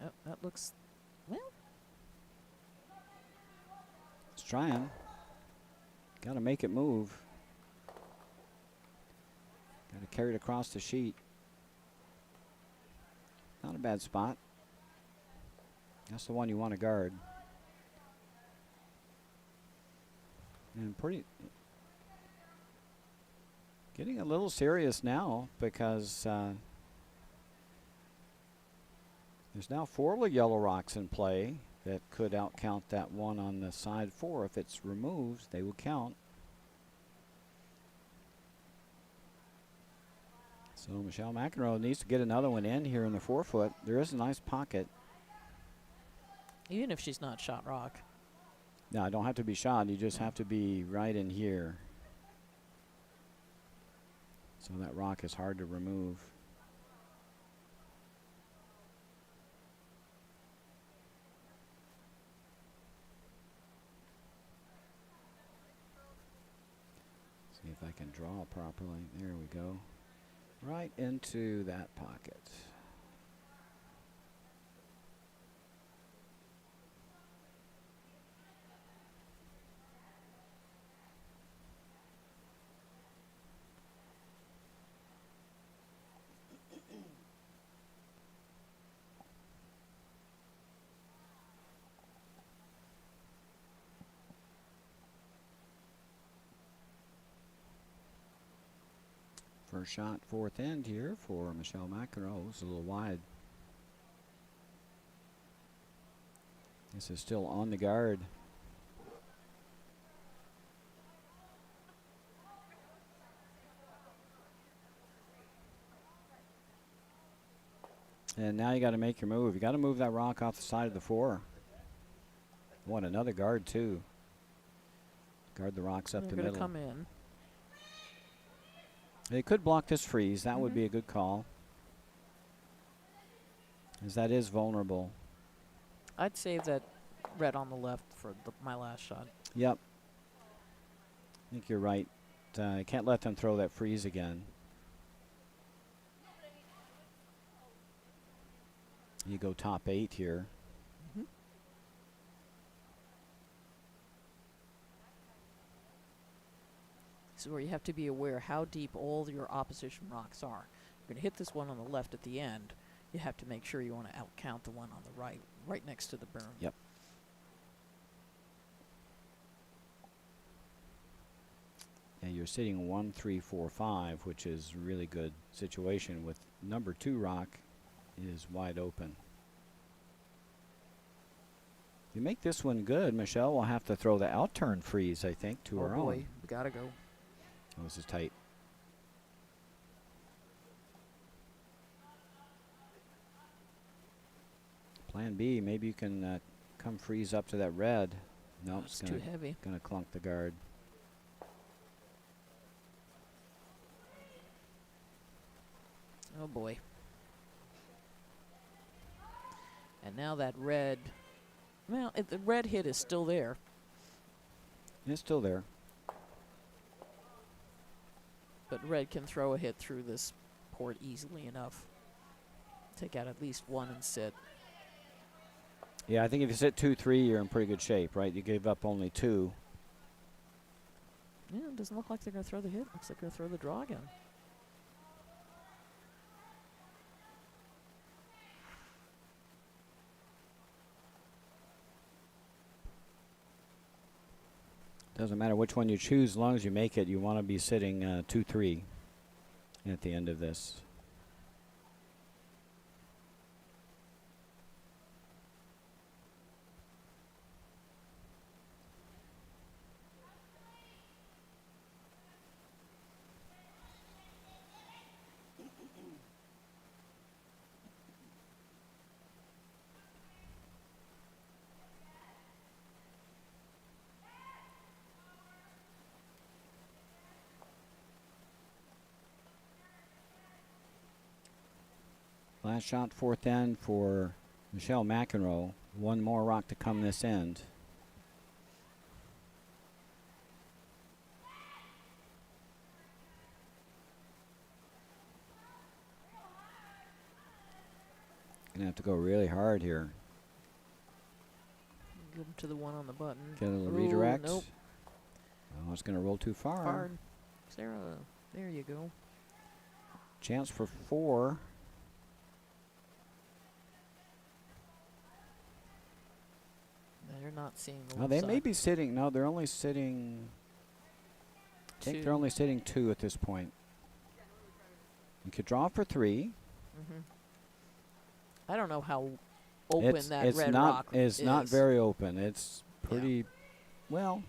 Oh, that looks. Well, It's trying. Got to make it move. Got to carry it across the sheet. Not a bad spot. That's the one you want to guard. And getting a little serious now because there's now 4 yellow rocks in play that could outcount that one on the side 4. If it's removed, they will count. So Michelle McEnroe needs to get another one in here in the 4-foot. There is a nice pocket. Even if she's not shot rock. No, I don't have to be shot. You just have to be right in here. So that rock is hard to remove. See if I can draw properly. There we go. Right into that pocket. First shot, 4th end here for Michelle McEnroe. It's a little wide. This is still on the guard. And now you got to make your move. You got to move that rock off the side of the 4. Want another guard too. Guard the rocks up the middle. They're going to come in. They could block this freeze. That would be a good call, as that is vulnerable. I'd save that red on the left for my last shot. Yep. I think you're right. You can't let them throw that freeze again. You go top 8 here. This is where you have to be aware how deep all your opposition rocks are. You're going to hit this one on the left at the end. You have to make sure you want to outcount the one on the right, right next to the berm. Yep. Yeah, you're sitting 1, 3, 4, 5, which is a really good situation with number 2 rock is wide open. If you make this one good, Michelle will have to throw the outturn freeze, I think, to her Oh boy, own. we gotta go. Oh, this is tight. Plan B, maybe you can come freeze up to that red. No, It's too heavy. Gonna clunk the guard. Oh boy. And now that red, well, the red hit is still there. It's still there. But red can throw a hit through this port easily enough. Take out at least one and sit. Yeah, I think if you sit 2-3, you're in pretty good shape, right? You gave up only 2. Yeah, it doesn't look like they're going to throw the hit. Looks like they're going to throw the draw again. Doesn't matter which one you choose, as long as you make it, you want to be sitting 2-3 at the end of this. Last shot, 4th end for Michelle McEnroe. One more rock to come this end. Gonna have to go really hard here. Give them to the one on the button. Get a little Ooh, redirect. Nope. Oh, it's gonna roll too far. Hard. Sarah, there you go. Chance for 4. They're not seeing the Oh, left they side. may be sitting. No, they're only sitting. I think they're only sitting 2 at this point. You could draw for 3. Mm-hmm. I don't know how open that it's red not, rock It's is. not very open. It's pretty, well.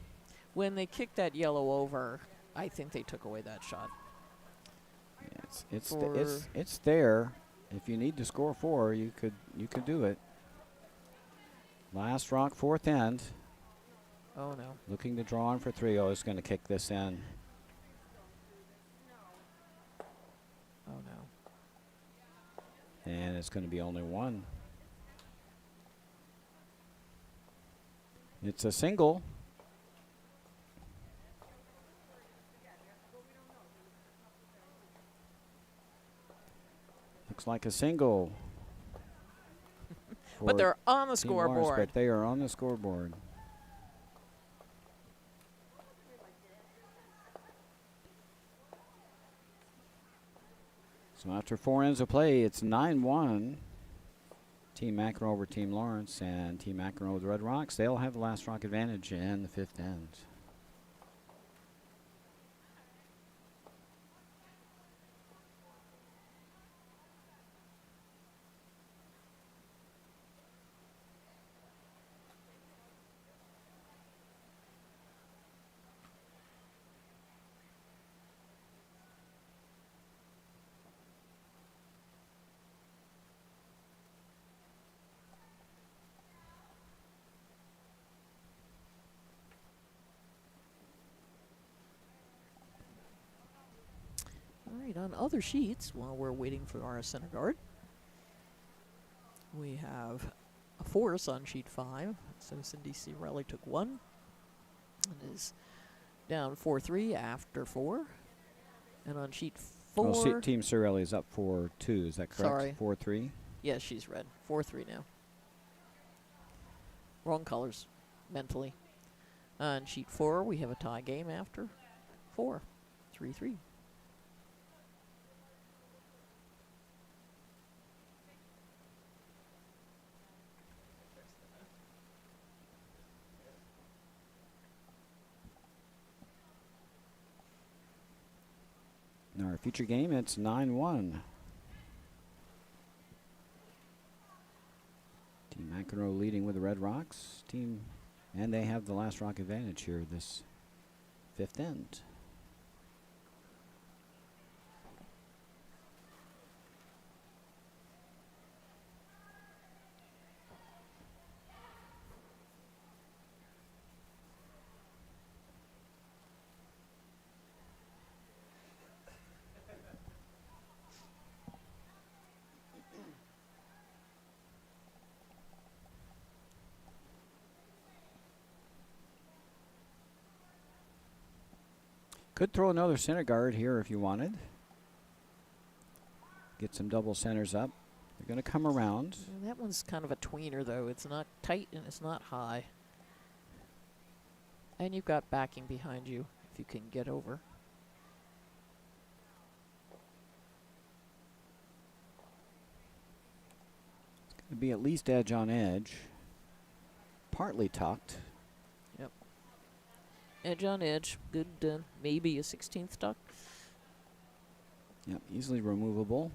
When they kicked that yellow over, I think they took away that shot. It's there. If you need to score 4, you could do it. Last rock, 4th end. Oh no. Looking to draw on for 3. Oh, it's going to kick this in. Oh no. And it's going to be only 1. It's a single. Looks like a single. But they're on the Team Lawrence, scoreboard. but they are on the scoreboard. So after 4 ends of play, it's 9-1. Team McEnroe over Team Lawrence, and Team McEnroe with the Red Rocks. They'll have the last rock advantage in the 5th end. All right, on other sheets, while we're waiting for our center guard, we have a force on sheet 5. So Cindy C. Riley took 1 and is down 4-3 after 4. And on sheet 4... Well, Team Sorelli is up 4-2. Is that correct? Sorry. 4-3? Yes, she's red. 4-3 now. Wrong colors, mentally. On sheet 4, we have a tie game after 4. 3-3. In our future game, it's 9-1. Team McEnroe leading with the Red Rocks. And they have the last rock advantage here this 5th end. Could throw another center guard here if you wanted. Get some double centers up. They're going to come around. That one's kind of a tweener, though. It's not tight and it's not high. And you've got backing behind you if you can get over. It's going to be at least edge on edge. Partly tucked. Yep. Edge on edge. Good, maybe a 16th tuck. Yep, easily removable.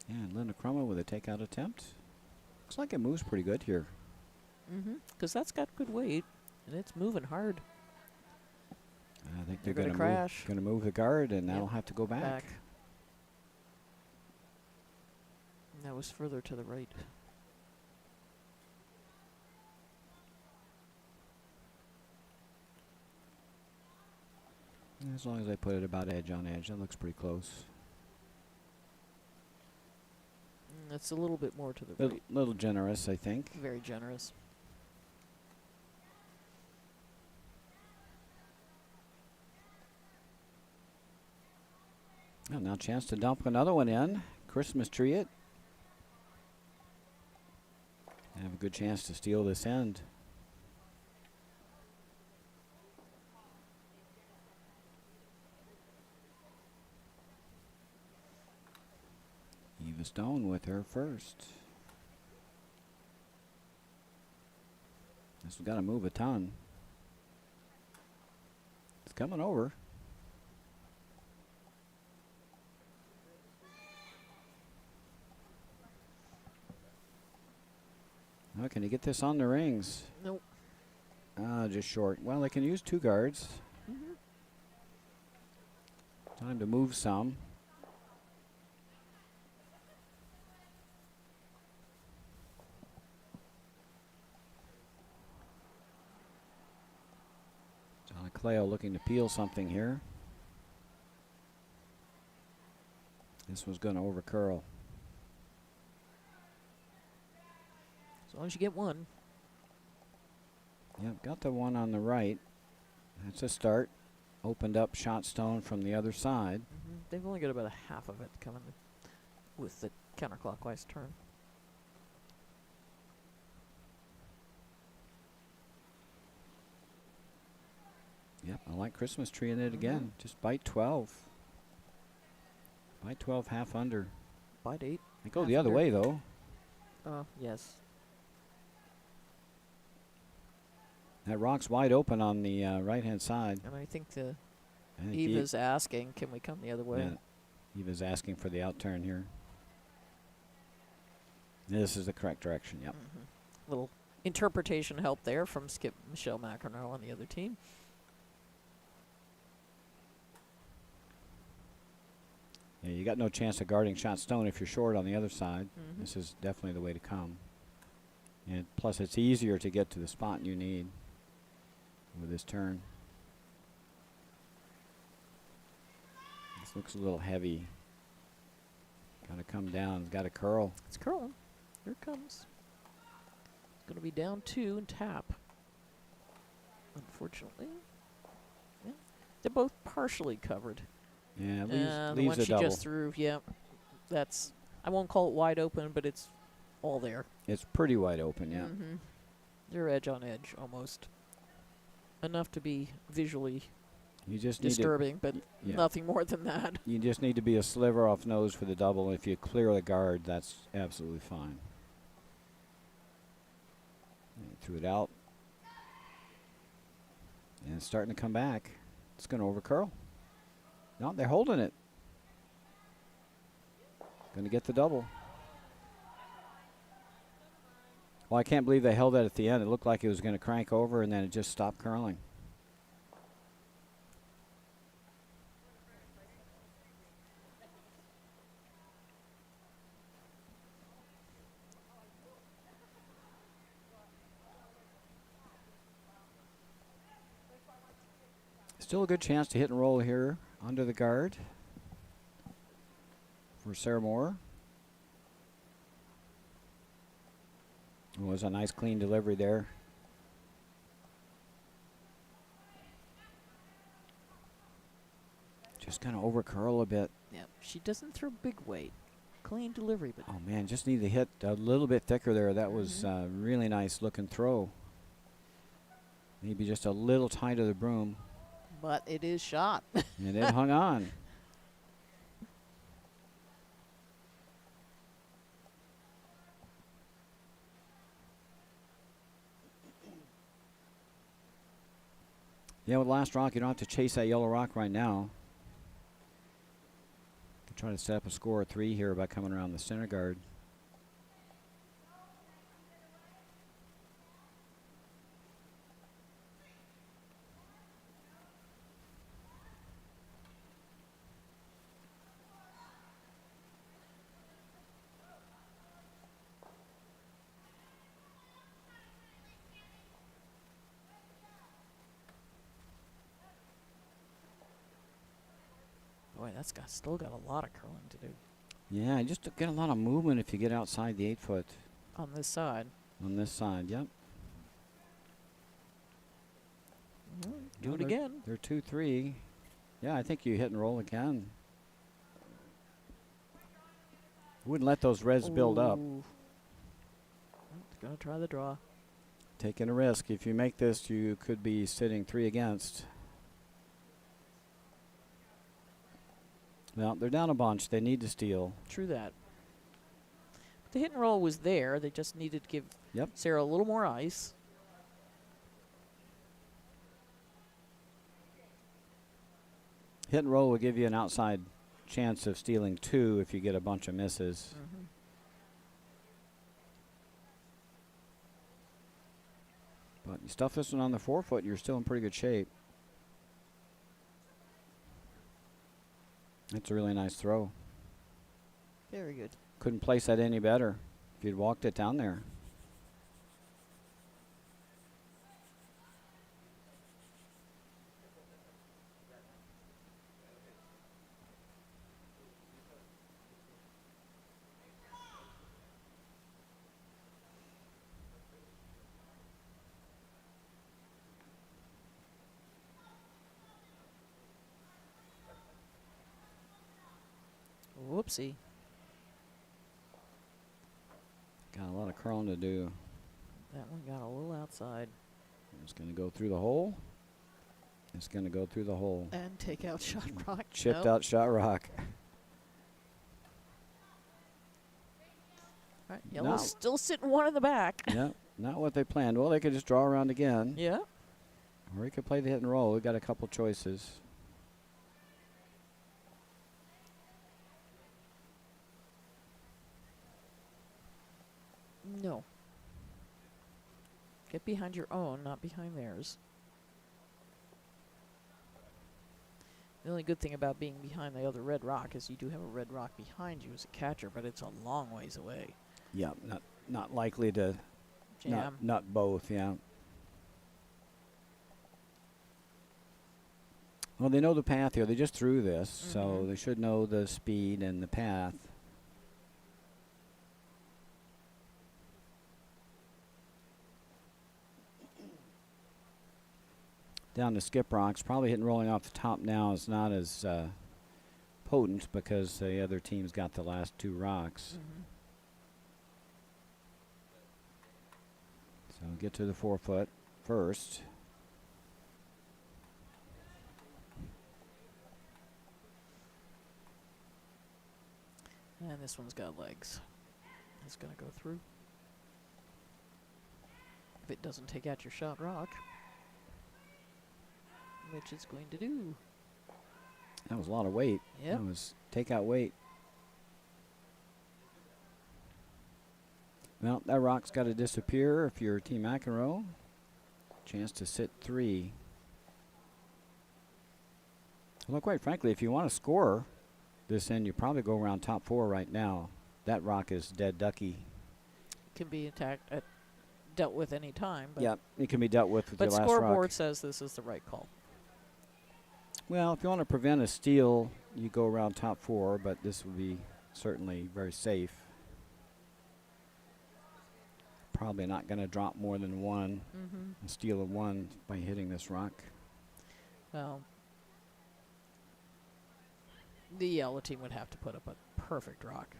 And Linda Crumma with a takeout attempt. Looks like it moves pretty good here. Mm-hmm. Because that's got good weight, and it's moving hard. I think they're They're going crash. to move the guard, and Yep. that'll have to go back. And that was further to the right. As long as I put it about edge on edge, that looks pretty close. It's a little bit more to the right. Little generous, I think. Very generous. Well, now a chance to dump another one in. Christmas tree it. Have a good chance to steal this end. Eva Stone with her first. This has got to move a ton. It's coming over. Oh, can you get this on the rings? Nope. Just short. Well, they can use 2 guards. Time to move some. Cleo looking to peel something here. This was going to over curl. As long as you get one. Yep, got the one on the right. That's a start. Opened up shot stone from the other side. They've only got about a half of it coming with the counterclockwise turn. Yep, I like Christmas tree in it again. Just bite 12. Bite 12, half under. Bite 8. They go the other way, though. Yes. That rock's wide open on the right-hand side. And I think I think Eva's asking, can we come the other way? Yeah, Eva's asking for the outturn here. This is the correct direction, yep. Little interpretation help there from Skip Michelle McEnroe on the other team. Yeah, you got no chance of guarding shot stone if you're short on the other side. This is definitely the way to come. And plus, it's easier to get to the spot you need with this turn. This looks a little heavy. Got to come down. Got to curl. It's curling. Here it comes. It's going to be down 2 and tap. Unfortunately. Yeah. They're both partially covered. Yeah, The leaves one a she double. just threw, yeah. That's, I won't call it wide open, but it's all there. It's pretty wide open, yeah. They're edge on edge almost. Enough to be visually You just disturbing, but yeah. nothing more than that. You just need to be a sliver off nose for the double. If you clear the guard, that's absolutely fine. And threw it out. And it's starting to come back. It's going to over curl. No, they're holding it. Going to get the double. Well, I can't believe they held that at the end. It looked like it was going to crank over, and then it just stopped curling. Still a good chance to hit and roll here under the guard for Sarah Moore. It was a nice clean delivery there. Just kind of over curl a bit. Yep. She doesn't throw big weight. Clean delivery, but Oh man, just need to hit a little bit thicker there. That was a really nice looking throw. Maybe just a little tight of the broom. but it is shot. And it hung on. Yeah, with last rock, you don't have to chase that yellow rock right now. You can try to set up a score of 3 here by coming around the center guard. Boy, that's still got a lot of curling to do Yeah, you just get a lot of movement if you get outside the 8 foot on this side. on this side. Yep. Do No, it again. They're 2-3. Yeah, I think you hit and roll again. Wouldn't let those reds build up. Ooh. Gonna try the draw. Taking a risk. If you make this, you could be sitting 3 against. Well, they're down a bunch. They need to steal. True that. But the hit and roll was there. They just needed to give Sarah a little more ice. Hit and roll will give you an outside chance of stealing 2 if you get a bunch of misses. Mm-hmm. But you stuff this one on the 4-foot, you're still in pretty good shape. That's a really nice throw. Very good. Couldn't place that any better if you'd walked it down there. Whoopsie. Got a lot of curling to do. That one got a little outside. It's going to go through the hole. It's going to go through the hole. And take out shot rock. Chipped out shot rock. All right, yellow's still sitting one in the back. Yeah, not what they planned. Well, they could just draw around again. Yeah. Or he could play the hit and roll. We've got a couple choices. No. Get behind your own, not behind theirs. The only good thing about being behind the other red rock is you do have a red rock behind you as a catcher, but it's a long ways away. Yeah, not likely to Jam. Not both, yeah. Well, they know the path here. They just threw this, so they should know the speed and the path. Down to skip rocks. Probably hitting rolling off the top now is not as potent because the other team's got the last 2 rocks. So get to the 4-foot first. And this one's got legs. It's going to go through. If it doesn't take out your shot rock, which it's going to do. That was a lot of weight. Yep. That was takeout weight. Well, that rock's got to disappear if you're Team McEnroe. Chance to sit 3. Well, quite frankly, if you want to score this in, you probably go around top 4 right now. That rock is dead ducky. Can be dealt with any time. But Yeah, it can be dealt with your last rock. But scoreboard says this is the right call. Well, if you want to prevent a steal, you go around top 4, but this would be certainly very safe. Probably not going to drop more than 1 and steal a 1 by hitting this rock. Well, the yellow team would have to put up a perfect rock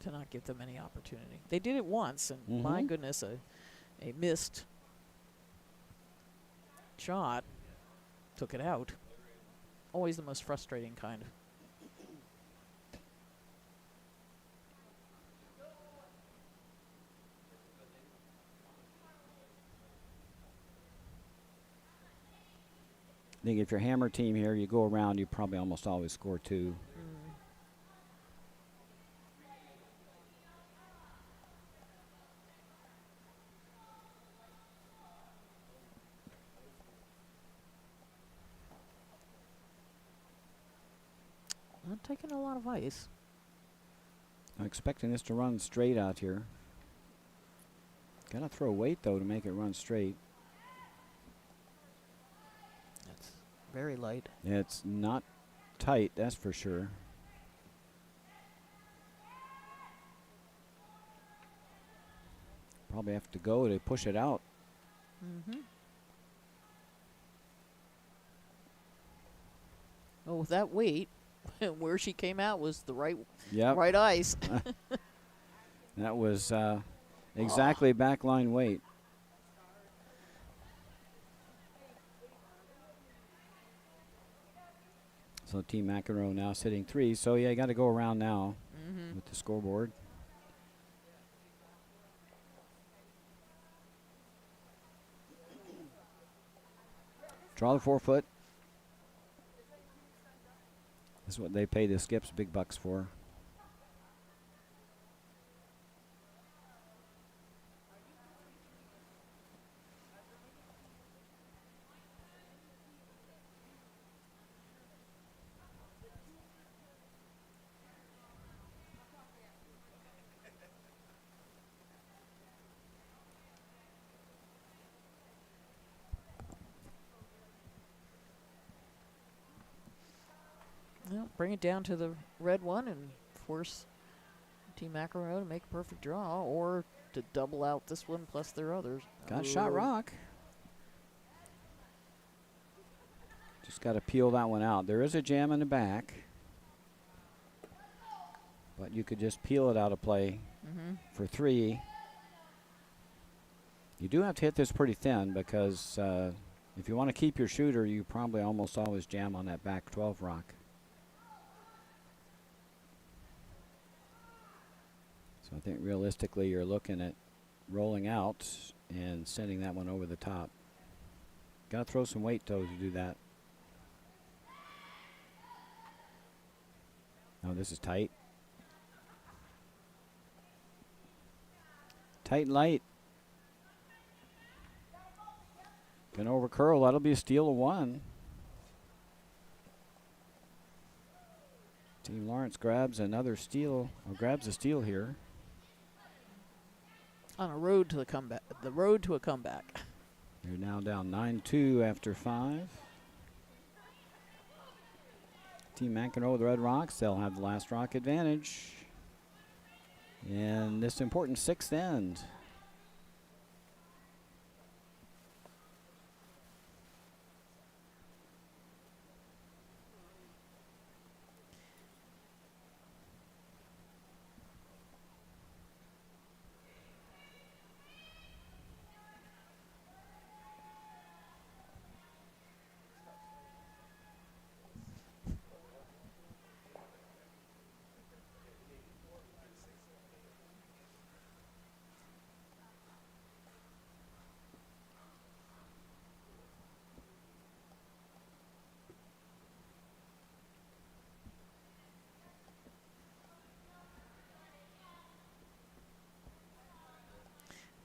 to not give them any opportunity. They did it once, and my goodness, a missed shot took it out. Always the most frustrating kind. I think if you're hammer team here, you go around, you probably almost always score 2. Not taking a lot of ice. I'm expecting this to run straight out here. Gotta throw weight though to make it run straight. That's very light. It's not tight, that's for sure. Probably have to go to push it out. Oh, with that weight, Where she came out was the right Yep. right ice. That was exactly backline weight. So Team McEnroe now sitting 3. So, yeah, you got to go around now with the scoreboard. Draw the 4-foot. This is what they pay the skips big bucks for. Well, bring it down to the red one and force Team McEnroe to make a perfect draw, or to double out this one plus their others. Got shot rock. Just got to peel that one out. There is a jam in the back, but you could just peel it out of play for 3. You do have to hit this pretty thin because if you want to keep your shooter, you probably almost always jam on that back 12 rock. So I think realistically you're looking at rolling out and sending that one over the top. Got to throw some weight, though, to do that. Oh, this is tight. Tight and light. Can over curl. That'll be a steal of 1. Team Lawrence grabs another steal, or grabs a steal here. On a road to the comeback. The road to a comeback. They're now down 9-2 after 5. Team McEnroe with the red rocks. They'll have the last rock advantage in this important 6th end.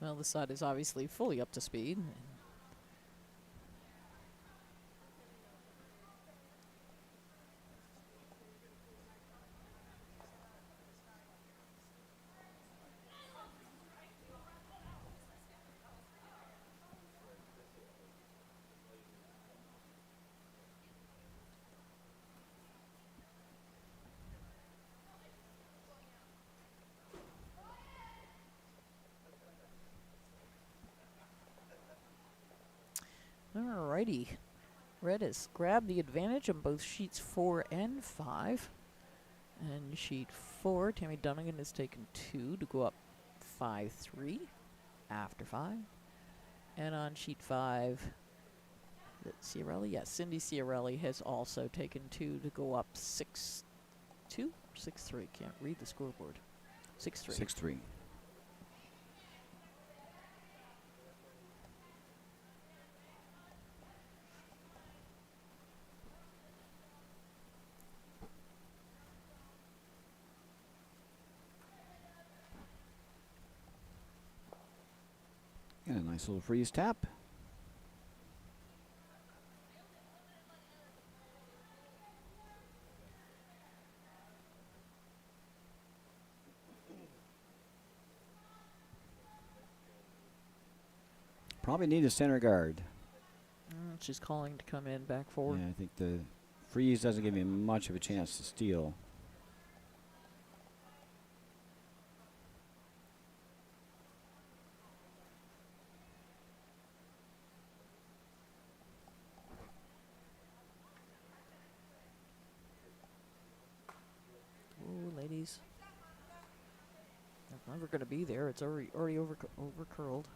Well, this side is obviously fully up to speed. Alrighty. Red has grabbed the advantage on both sheets 4 and 5. And sheet 4, Tammy Dunnigan has taken 2 to go up 5-3 after 5. And on sheet 5, Ciarelli? Yes, Cindy Ciarelli has also taken 2 to go up 6-2 or 6-3. Can't read the scoreboard. 6-3. 6-3. And a nice little freeze tap. Probably need a center guard. She's calling to come in back forward. Yeah, I think the freeze doesn't give you much of a chance to steal. freeze. It's never going to be there. It's already over curled.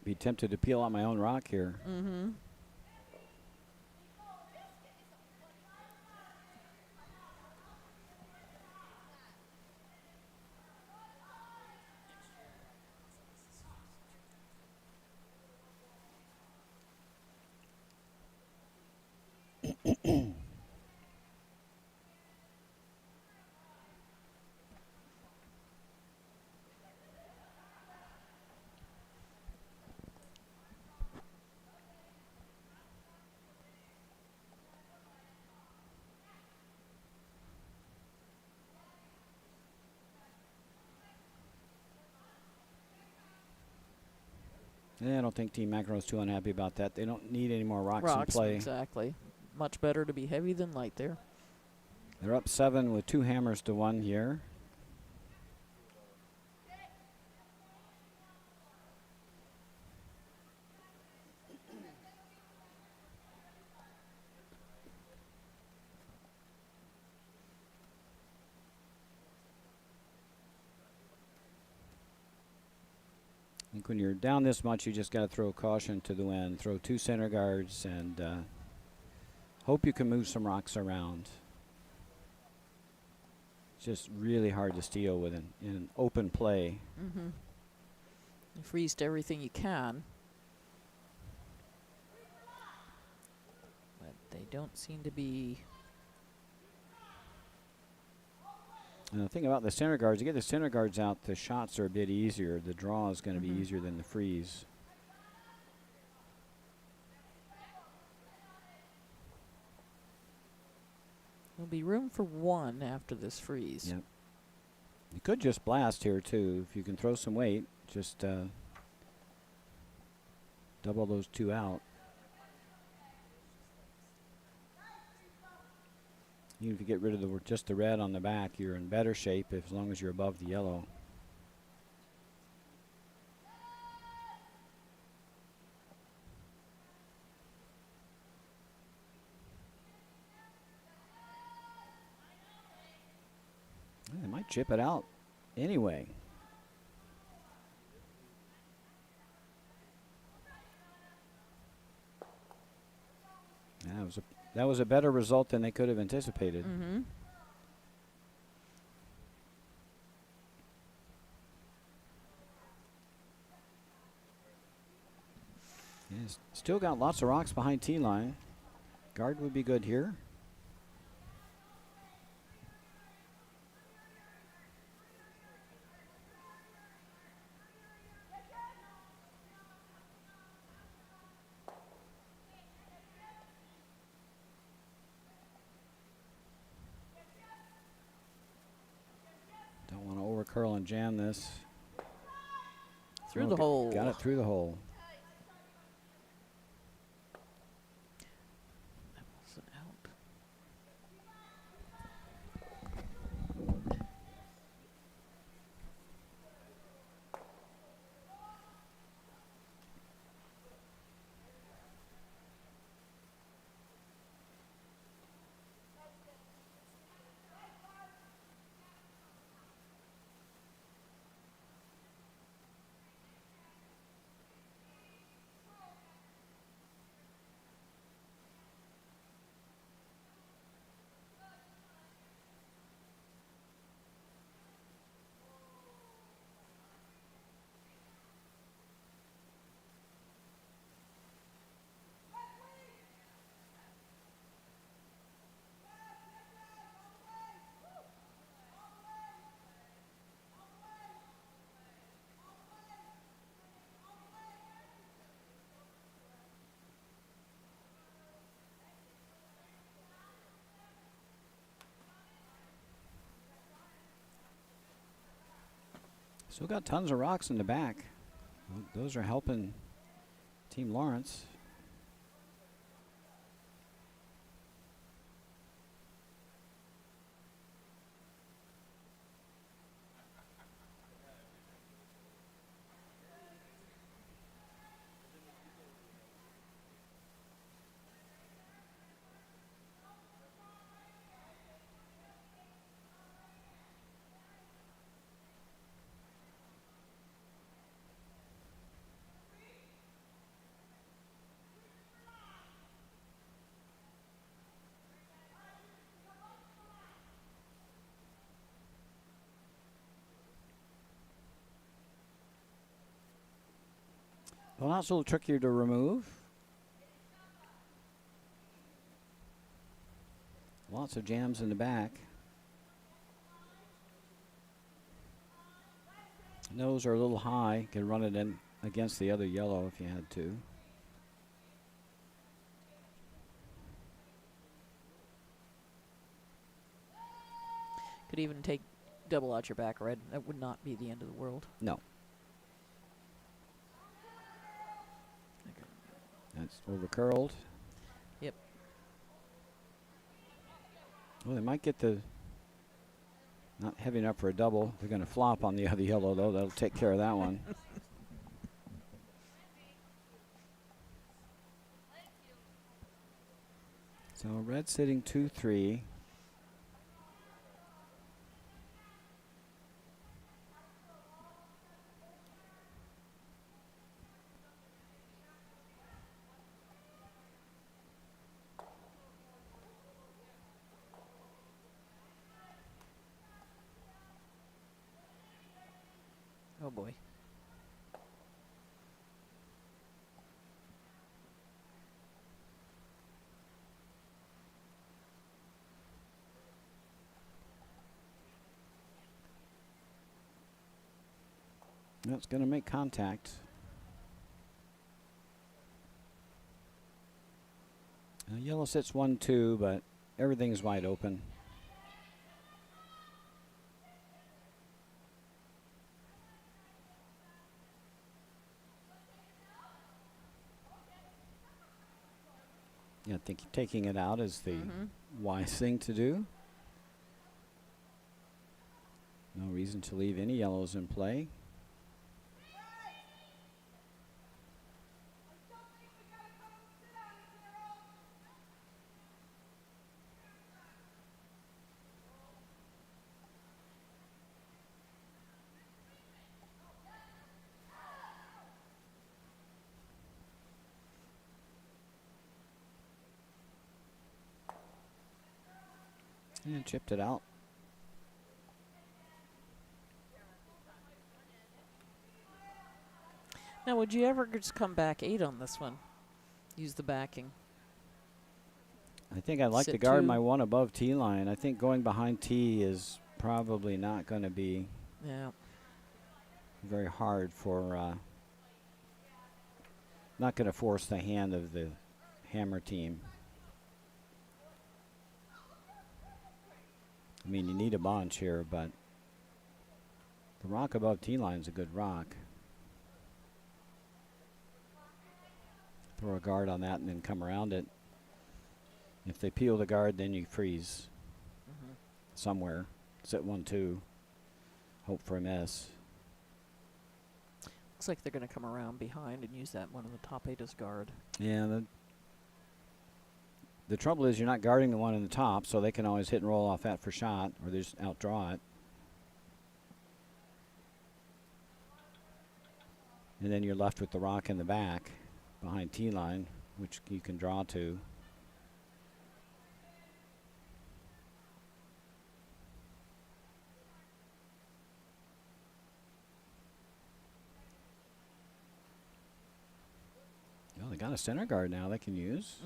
Be tempted to peel out my own rock here. Mm-hmm. Yeah, I don't think Team McEnroe's too unhappy about that. They don't need any more rocks in play. Exactly. Much better to be heavy than light there. They're up 7 with 2 hammers to 1 here. I think when you're down this much, you just got to throw caution to the wind. Throw 2 center guards and hope you can move some rocks around. It's just really hard to steal with in an open play. Mm-hmm. You freeze to everything you can. But they don't seem to be... And the thing about the center guards, you get the center guards out, the shots are a bit easier. The draw is going to be easier than the freeze. There'll be room for 1 after this freeze. Yep. You could just blast here too. If you can throw some weight, just double those 2 out. Even if you get rid of just the red on the back, you're in better shape as long as you're above the yellow. They might chip it out anyway. That was a better result than they could have anticipated. Mm-hmm. Yes, still got lots of rocks behind T line. Guard would be good here. Don't want to over curl and jam this. Through the hole. Got it through the hole. That wasn't out. Still got tons of rocks in the back. Those are helping Team Lawrence. Well, that's a little trickier to remove. Lots of jams in the back. Those are a little high. Could run it in against the other yellow if you had to. Could even take double out your back red. That would not be the end of the world. No. That's over curled. Yep. Well, they might get the not heavy enough for a double. They're going to flop on the other yellow, though. That'll take care of that one. So red sitting 2-3. Oh boy. That's going to make contact. Yellow sits 1-2, but everything's wide open. Yeah, I think taking it out is the wise thing to do. No reason to leave any yellows in play. And chipped it out. Now, would you ever just come back 8 on this one? Use the backing. I think I'd like to Sit guard 2. my one above T line. I think going behind T is probably not going to be very hard for, not going to force the hand of the hammer team. I mean, you need a bunch here, but the rock above T line is a good rock. Throw a guard on that and then come around it. If they peel the guard, then you freeze somewhere. Sit 1-2. Hope for a miss. Looks like they're going to come around behind and use that one of the top 8 as guard. Yeah, the trouble is you're not guarding the one in the top, so they can always hit and roll off that for shot, or they just outdraw it. And then you're left with the rock in the back behind T line, which you can draw to. Well, they got a center guard now they can use.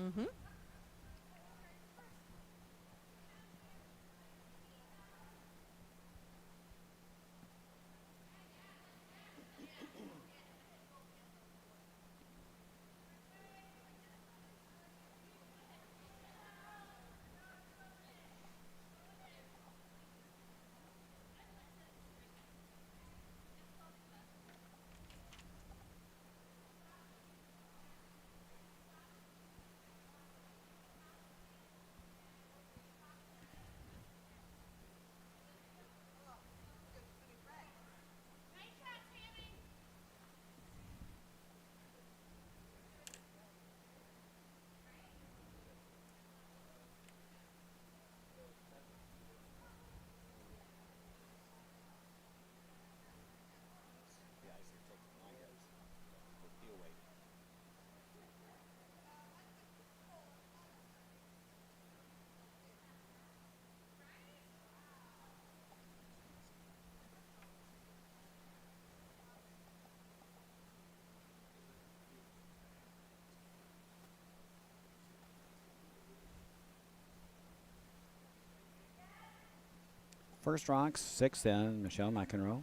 First rocks, sixth in, Michelle McEnroe.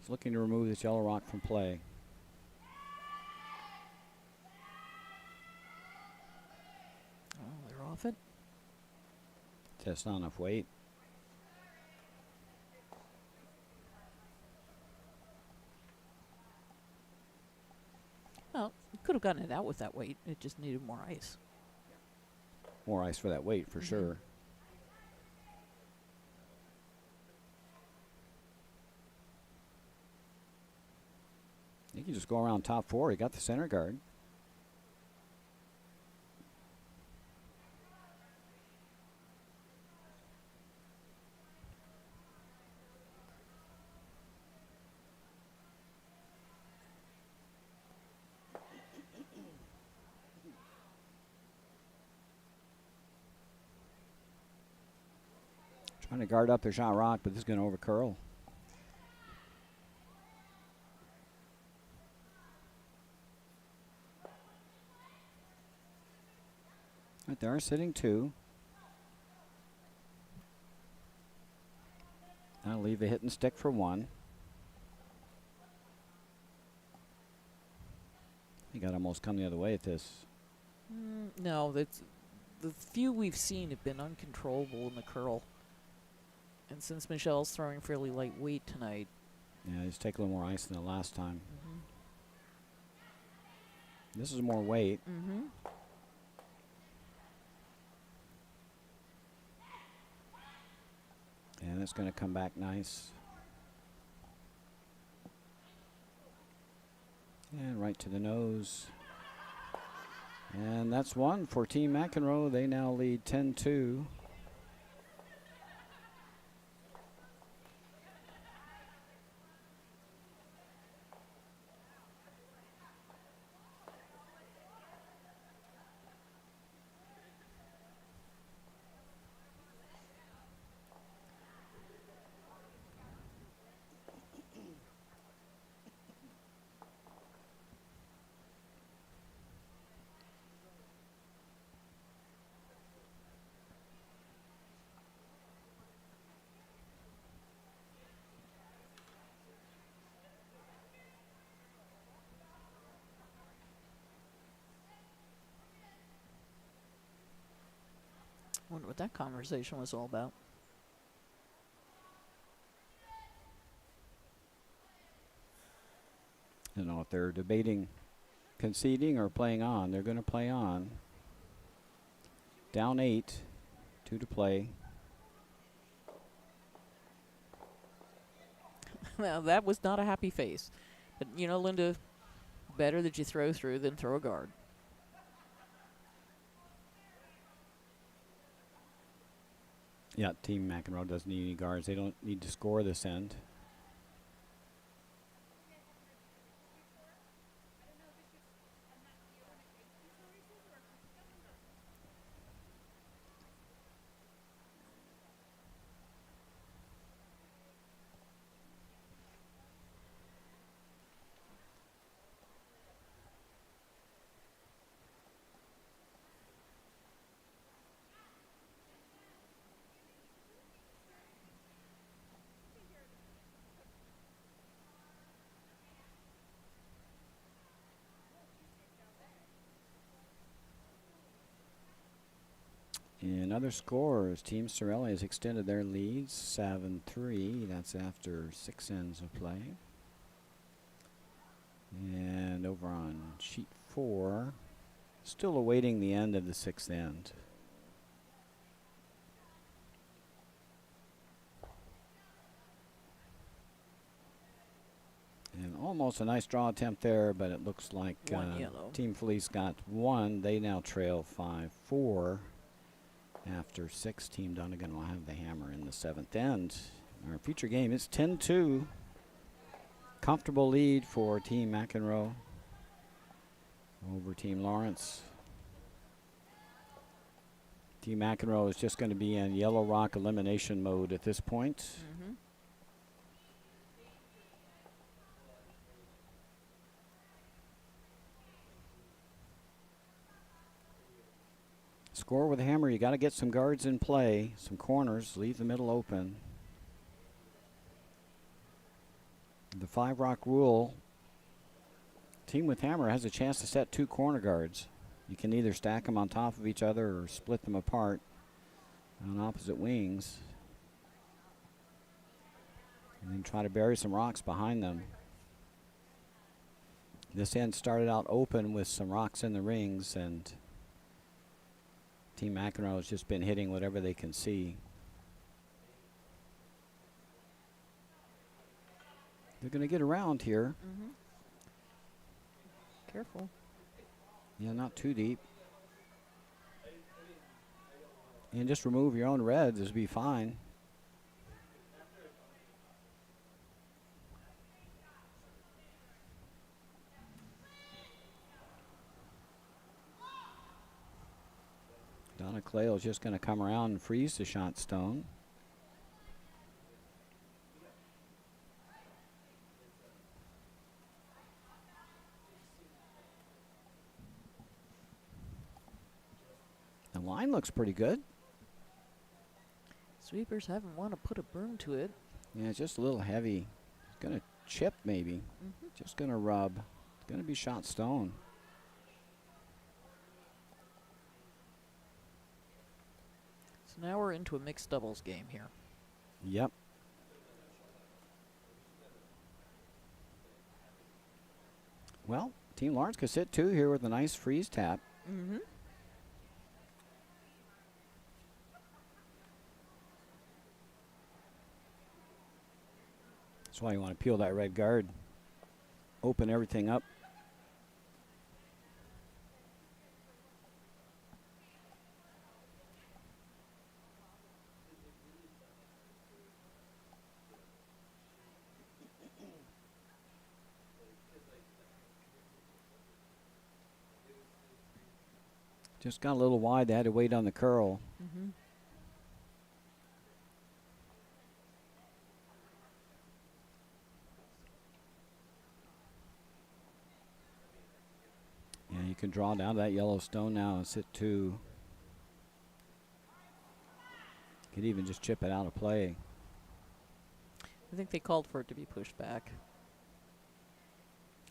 Is looking to remove this yellow rock from play. Oh, they're off it. Just not enough weight. Well, you could have gotten it out with that weight. It just needed more ice. More ice for that weight, for sure. You can just go around top four. He got the center guard. Trying to guard up their shot rock, but this is going to over curl. Right there, sitting two. I'll leave a hit and stick for one. He got almost come the other way at this. No, that's the few we've seen have been uncontrollable in the curl. And since Michelle's throwing fairly lightweight tonight. Yeah, he's taking a little more ice than the last time. This is more weight. And it's going to come back nice. And right to the nose. And that's one for Team McEnroe. They now lead 10-2. Wonder what that conversation was all about. I don't know if they're debating conceding or playing on. They're going to play on. Down 8, 2 to play. Now, that was not a happy face. But, you know, Linda, better that you throw through than throw a guard. Yeah, Team McEnroe doesn't need any guards. They don't need to score this end. In other scores, Team Sorelli has extended their leads 7-3. That's after 6 ends of play. And over on sheet 4, still awaiting the end of the 6th end. And almost a nice draw attempt there, but it looks like Team Felice got one. They now trail 5-4. After 6, Team Dunnigan will have the hammer in the 7th end. Our future game is 10-2. Comfortable lead for Team McEnroe over Team Lawrence. Team McEnroe is just going to be in yellow rock elimination mode at this point. Score with a hammer. You got to get some guards in play, some corners, leave the middle open. The 5-rock rule, team with hammer has a chance to set 2 corner guards. You can either stack them on top of each other or split them apart on opposite wings. And then try to bury some rocks behind them. This end started out open with some rocks in the rings, and Team McEnroe has just been hitting whatever they can see. They're going to get around here. Mm-hmm. Careful. Yeah, not too deep. And just remove your own reds, it'll be fine. Donna Clayle's just going to come around and freeze the shot stone. The line looks pretty good. Sweepers haven't want to put a broom to it. Yeah, it's just a little heavy. It's going to chip maybe. Mm-hmm. Just going to rub. It's going to be shot stone. So now we're into a mixed doubles game here. Yep. Well, Team Lawrence could sit 2 here with a nice freeze tap. Mm-hmm. That's why you want to peel that red guard. Open everything up. Just got a little wide. They had to wait on the curl. Mm-hmm. Yeah, you can draw down that yellow stone now and sit 2. Could even just chip it out of play. I think they called for it to be pushed back.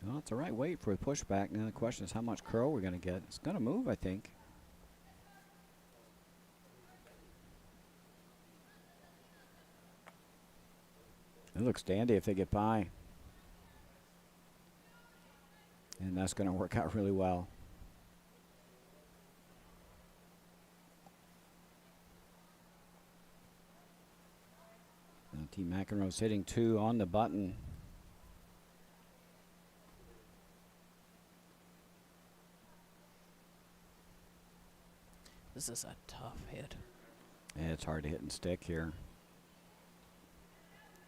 Well, it's the right weight for a pushback. Now the question is how much curl we're going to get. It's going to move, I think. It looks dandy if they get by. And that's going to work out really well. Now Team McEnroe's hitting 2 on the button. This is a tough hit. Yeah, it's hard to hit and stick here.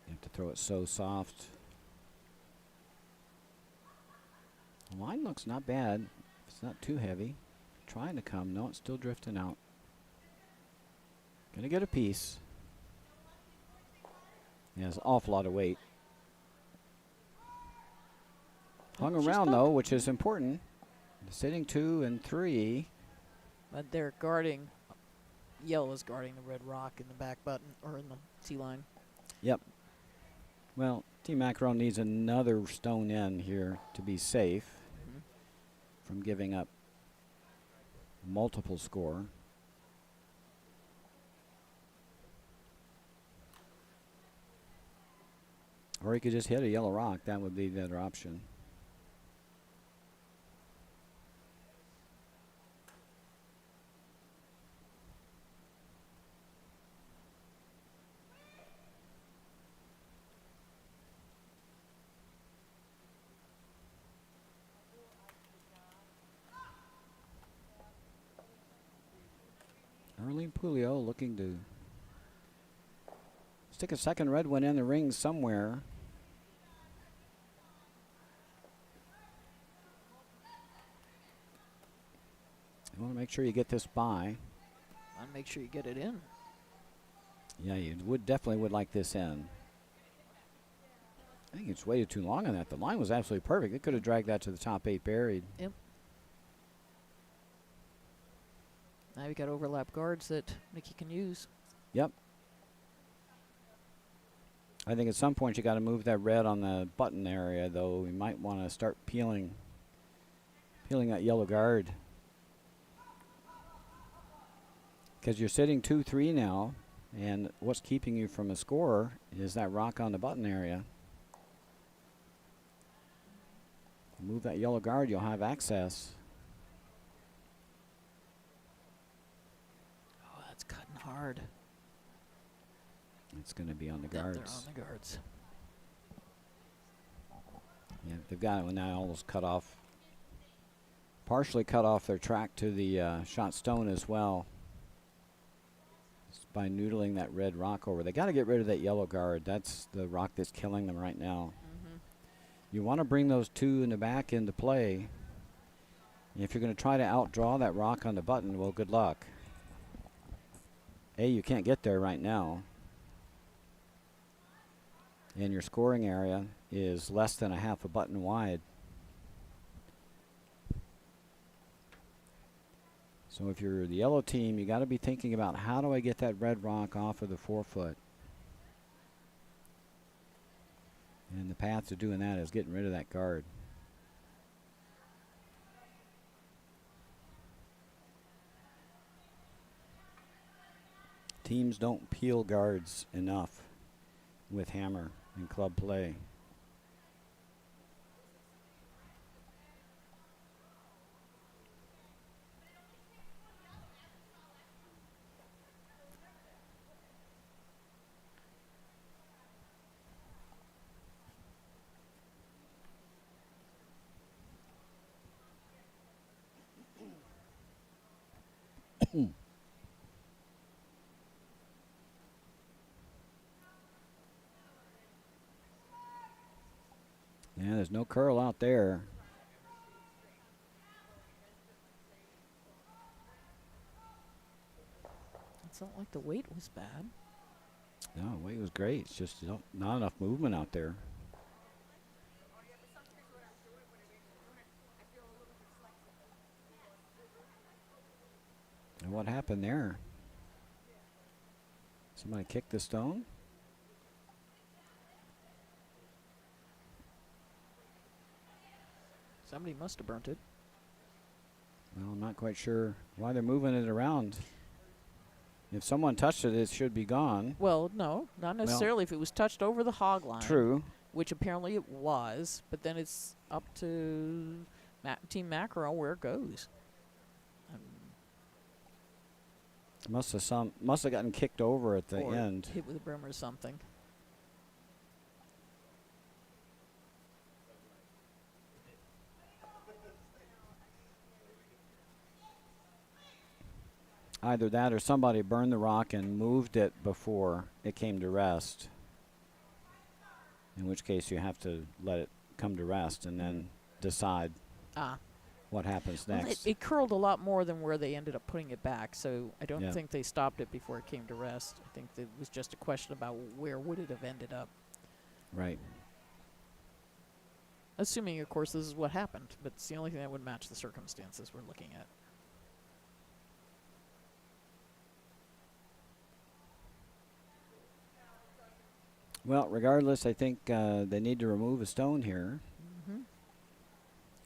You have to throw it so soft. The line looks not bad. It's not too heavy. Trying to come. No, it's still drifting out. Gonna get a piece. Yeah, it's an awful lot of weight. Hung It's just around up. though, which is important. Sitting 2 and 3. But they're guarding. Yellow is guarding the red rock in the back button or in the T line. Yep. Well, Team McEnroe needs another stone in here to be safe Mm-hmm. from giving up multiple score. Or he could just hit a yellow rock. That would be the other option. Arlene Pulio looking to stick a second red one in the ring somewhere. You want to make sure you get this by. And make sure you get it in. Yeah, you definitely would like this in. I think it's waited too long on that. The line was absolutely perfect. It could have dragged that to the top 8 buried. Yep. Now we got overlap guards that Nikki can use. Yep. I think at some point you got to move that red on the button area, though. We might want to start peeling that yellow guard. Because you're sitting 2-3 now, and what's keeping you from a score is that rock on the button area. Move that yellow guard, you'll have access. Oh, that's cutting hard. It's going to be on the Yep, guards. they're on the guards. Yeah, they've got it now almost cut off, partially cut off their track to the shot stone as well. Just by noodling that red rock over. They got to get rid of that yellow guard. That's the rock that's killing them right now. You want to bring those two in the back into play. If you're going to try to outdraw that rock on the button, well, good luck. You can't get there right now. And your scoring area is less than a half a button wide. So if you're the yellow team, you got to be thinking about how do I get that red rock off of the 4-foot. And the path to doing that is getting rid of that guard. Teams don't peel guards enough with hammer in club play. Yeah, there's no curl out there. It's not like the weight was bad. No, the weight was great. It's just not enough movement out there. And what happened there? Somebody kicked the stone? Somebody must have burnt it. Well, I'm not quite sure why they're moving it around. If someone touched it, it should be gone. Well, no, not necessarily if it was touched over the hog line. True. Which apparently it was, but then it's up to Team Macro where it goes. Must have gotten kicked over at the or end. hit with a broom or something. Either that or somebody burned the rock and moved it before it came to rest. In which case you have to let it come to rest and then decide what happens Well, next. it curled a lot more than where they ended up putting it back, so I don't Yeah. think they stopped it before it came to rest. I think that it was just a question about where would it have ended up. Right. Assuming, of course, this is what happened, but it's the only thing that would match the circumstances we're looking at. Well, regardless, I think they need to remove a stone here.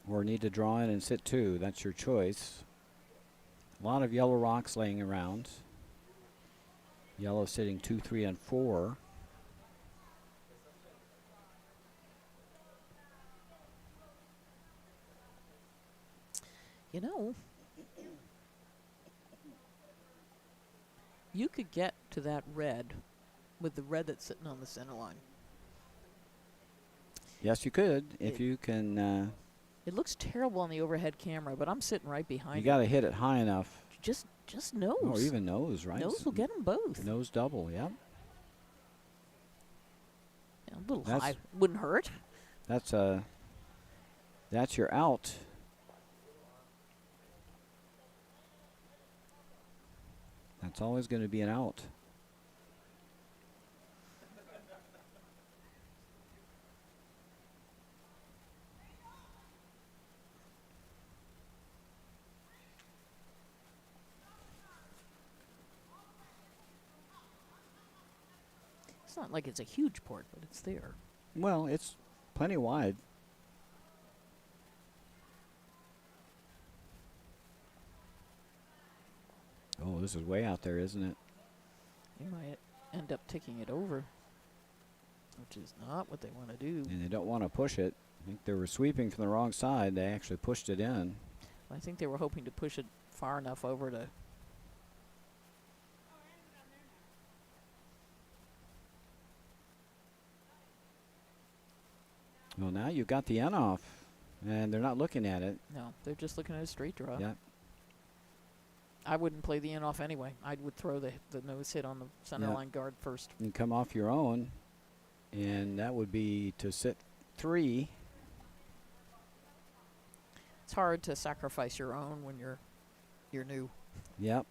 Or need to draw in and sit two. That's your choice. A lot of yellow rocks laying around. Yellow sitting 2, 3, and 4. You know, you could get to that red with the red that's sitting on the center line. Yes, you could if you can. It looks terrible on the overhead camera, but I'm sitting right behind You got to hit it high enough. Just nose. Or even nose, right? Nose will get them both. Nose double, yeah. Yeah, a little high wouldn't hurt. That's your out. That's always going to be an out. It's not like it's a huge port, but it's there. Well, it's plenty wide. Oh, this is way out there, isn't it? They might end up taking it over, which is not what they want to do. And they don't want to push it. I think they were sweeping from the wrong side. They actually pushed it in. I think they were hoping to push it far enough over to. Well, now you've got the N off, and they're not looking at it. No, they're just looking at a straight draw. Yeah. I wouldn't play the in off anyway. I would throw the nose hit on the center line guard first. And come off your own, and that would be to sit 3. It's hard to sacrifice your own when you're new. Yep.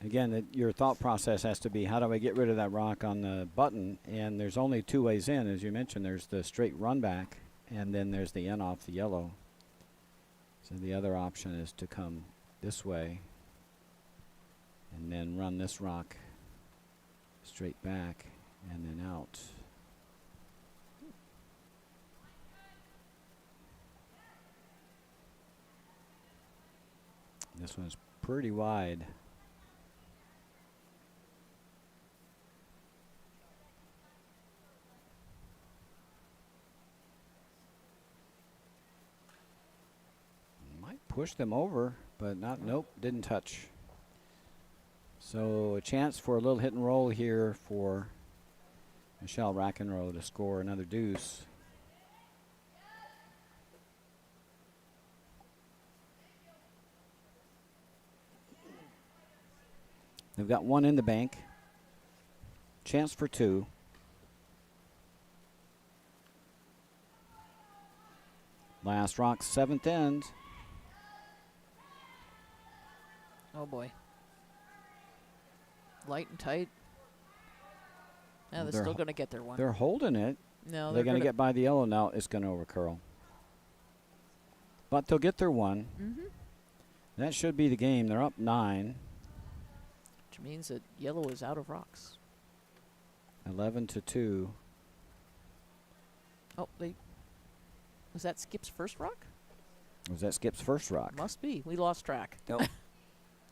Again, your thought process has to be, how do I get rid of that rock on the button? And there's only 2 ways in, as you mentioned. There's the straight run back, and then there's the in off the yellow. So the other option is to come this way and then run this rock straight back and then out. This one's pretty wide. Might push them over, but not, nope, didn't touch. So a chance for a little hit and roll here for Michelle Rackenroe to score another deuce. They've got 1 in the bank. Chance for 2. Last rock, 7th end. Oh boy. Light and tight. Now they're still going to get their one. They're holding it. No, they're going to get by the yellow now. It's going to overcurl. But they'll get their one. Mm-hmm. That should be the game. They're up 9. Which means that yellow is out of rocks. 11-2. Oh, was that Skip's first rock? Was that Skip's first rock? Must be. We lost track. Oh.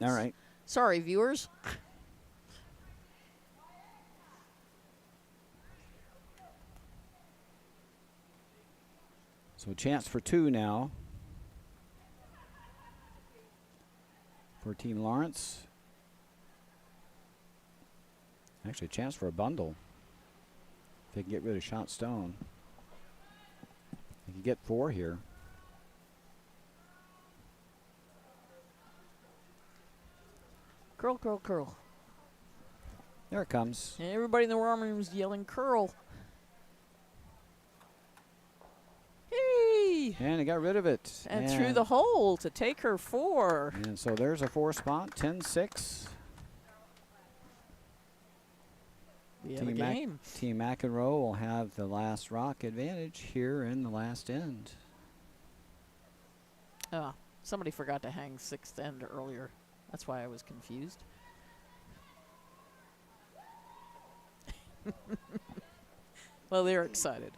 All right. Sorry, viewers. So a chance for 2 now for Team Lawrence. Actually, a chance for a bundle. If they can get rid of Shot Stone. They can get 4 here. Curl, curl, curl. There it comes. And everybody in the warm room is yelling curl. Hey! And they got rid of it. And through the hole to take her 4. And so there's a 4 spot, 10-6. We have a game. Team McEnroe will have the last rock advantage here in the last end. Oh, somebody forgot to hang 6th end earlier. That's why I was confused. Well, they're excited.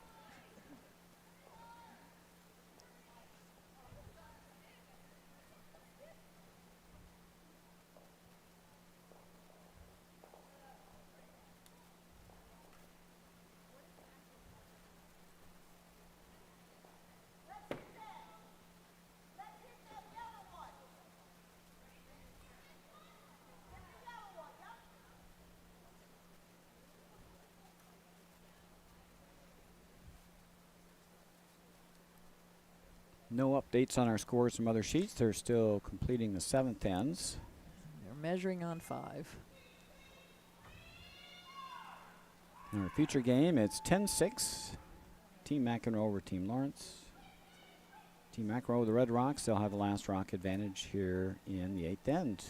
No updates on our scores from other sheets. They're still completing the 7th ends. They're measuring on 5. In our future game, it's 10-6. Team McEnroe over Team Lawrence. Team McEnroe, the Red Rocks, they'll have the last rock advantage here in the 8th end.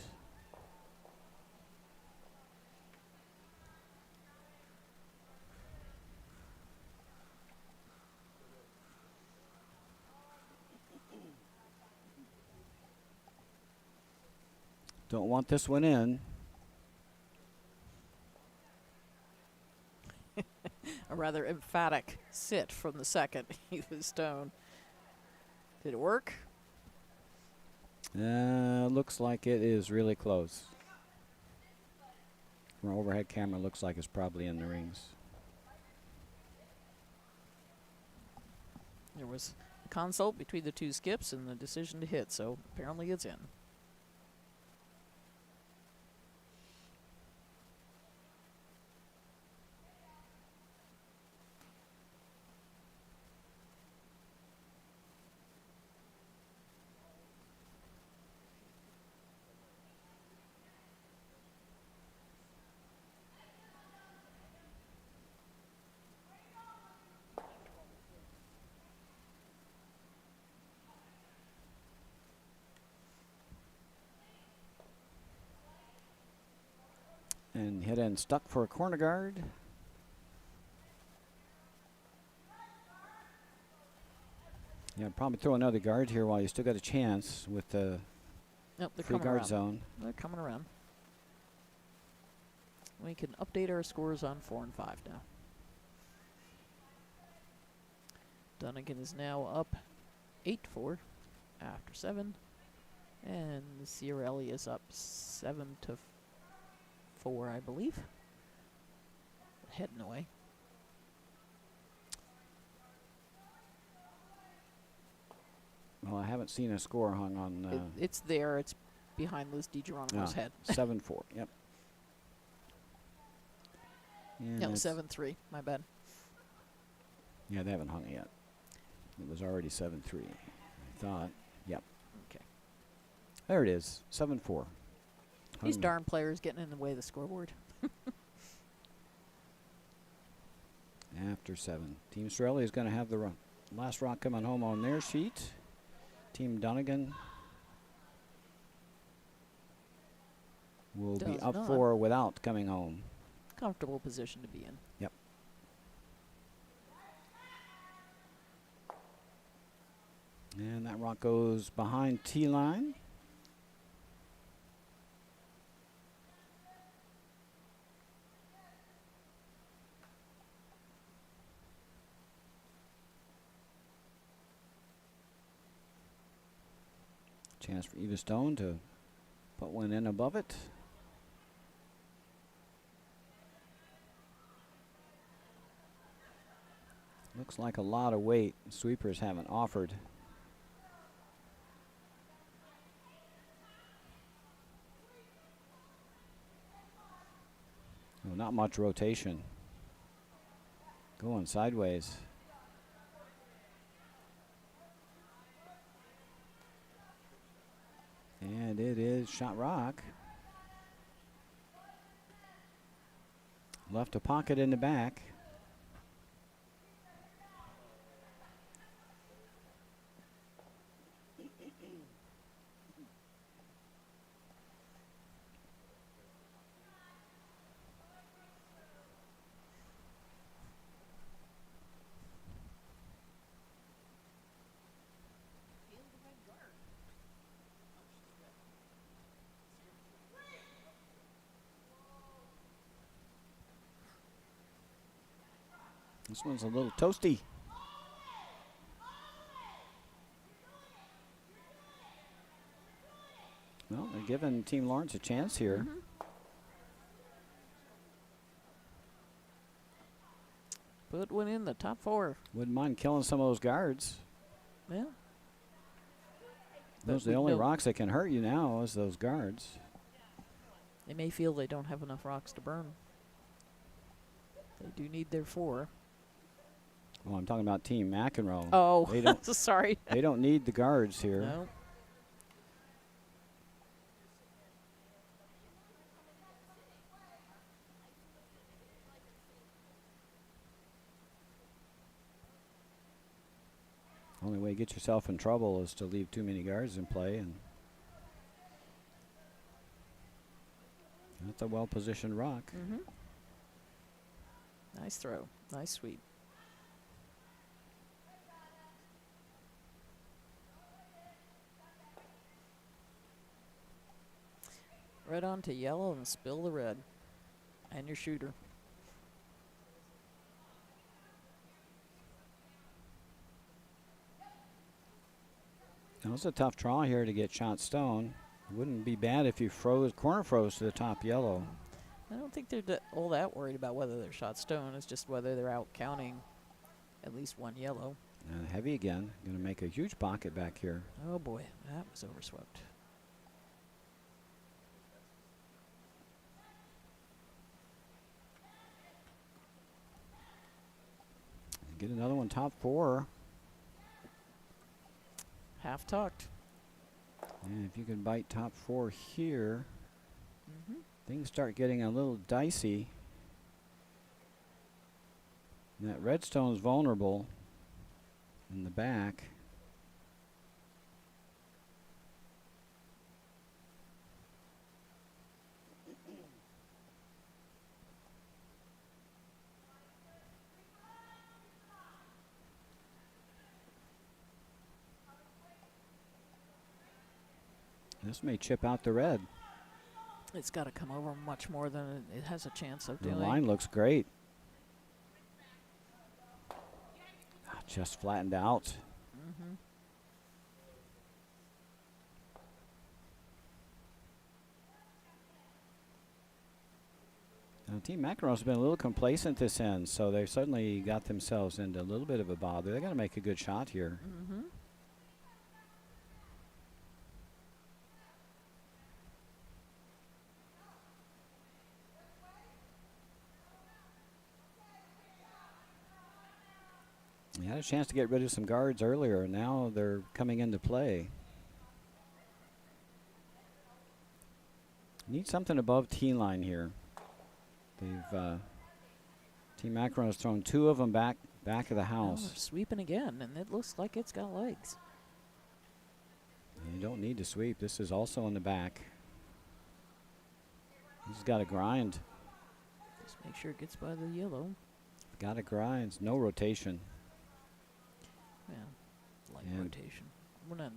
Don't want this one in. A rather emphatic sit from the second, Ethan Stone. Did it work? Looks like it is really close. From an overhead camera, looks like it's probably in the rings. There was a consult between the two skips and the decision to hit, so apparently it's in. And hit and stuck for a corner guard. Yeah, probably throw another guard here while you still got a chance with the Nope, they're free coming guard around. zone. They're coming around. We can update our scores on 4 and 5 now. Dunnigan is now up 8-4 after 7. And Ciarelli is up 7-4, I believe. Heading away. Well, I haven't seen a score hung on. It's there. It's behind Liz DiGeronimo's head. 7-4. Yep. And No, it's- 7-3. My bad. Yeah, they haven't hung it yet. It was already 7-3. I thought. Yep. Okay. There it is. 7-4. These Hung darn players getting in the way of the scoreboard. after 7. Team Sorelli is going to have the last rock coming home on their sheet. Team Dunnigan will be Does up not. 4 without coming home. Comfortable position to be in. Yep. And that rock goes behind T-line. Chance for Eva Stone to put one in above it. Looks like a lot of weight. Sweepers haven't offered. Oh, not much rotation. Going sideways. And it is shot rock. Left a pocket in the back. This one's a little toasty. Well, they're giving Team Lawrence a chance here. Put one in the top 4. Wouldn't mind killing some of those guards. Yeah. Those But are the we only know rocks that can hurt you now is those guards. They may feel they don't have enough rocks to burn. They do need their 4. Well, I'm talking about Team McEnroe. Oh, They don't, sorry. they don't need the guards here. No. Only way to get yourself in trouble is to leave too many guards in play, and that's a well-positioned rock. Nice throw. Nice sweep. Red on to yellow and spill the red. And your shooter. That was a tough draw here to get shot stone. It wouldn't be bad if you corner froze to the top yellow. I don't think they're all that worried about whether they're shot stone. It's just whether they're out counting at least one yellow. And heavy again. Going to make a huge pocket back here. Oh boy, that was overswept. Get another one top 4. Half tucked. And if you can bite top 4 here, Mm-hmm. things start getting a little dicey. And that redstone's vulnerable in the back. This may chip out the red. It's got to come over much more than it has a chance of The doing. line looks great. Just flattened out. Mm-hmm. Now, Team McEnroe's been a little complacent this end, so they've suddenly got themselves into a little bit of a bother. They're going to make a good shot here. Mm-hmm. They had a chance to get rid of some guards earlier. Now they're coming into play. Need something above T line here. They've Team McEnroe's thrown 2 of them back of the Oh, house. they're sweeping again, and it looks like it's got legs. You don't need to sweep. This is also in the back. He's got to grind. Just make sure it gets by the yellow. Got to grind. No rotation. Yeah, light And rotation. We're not.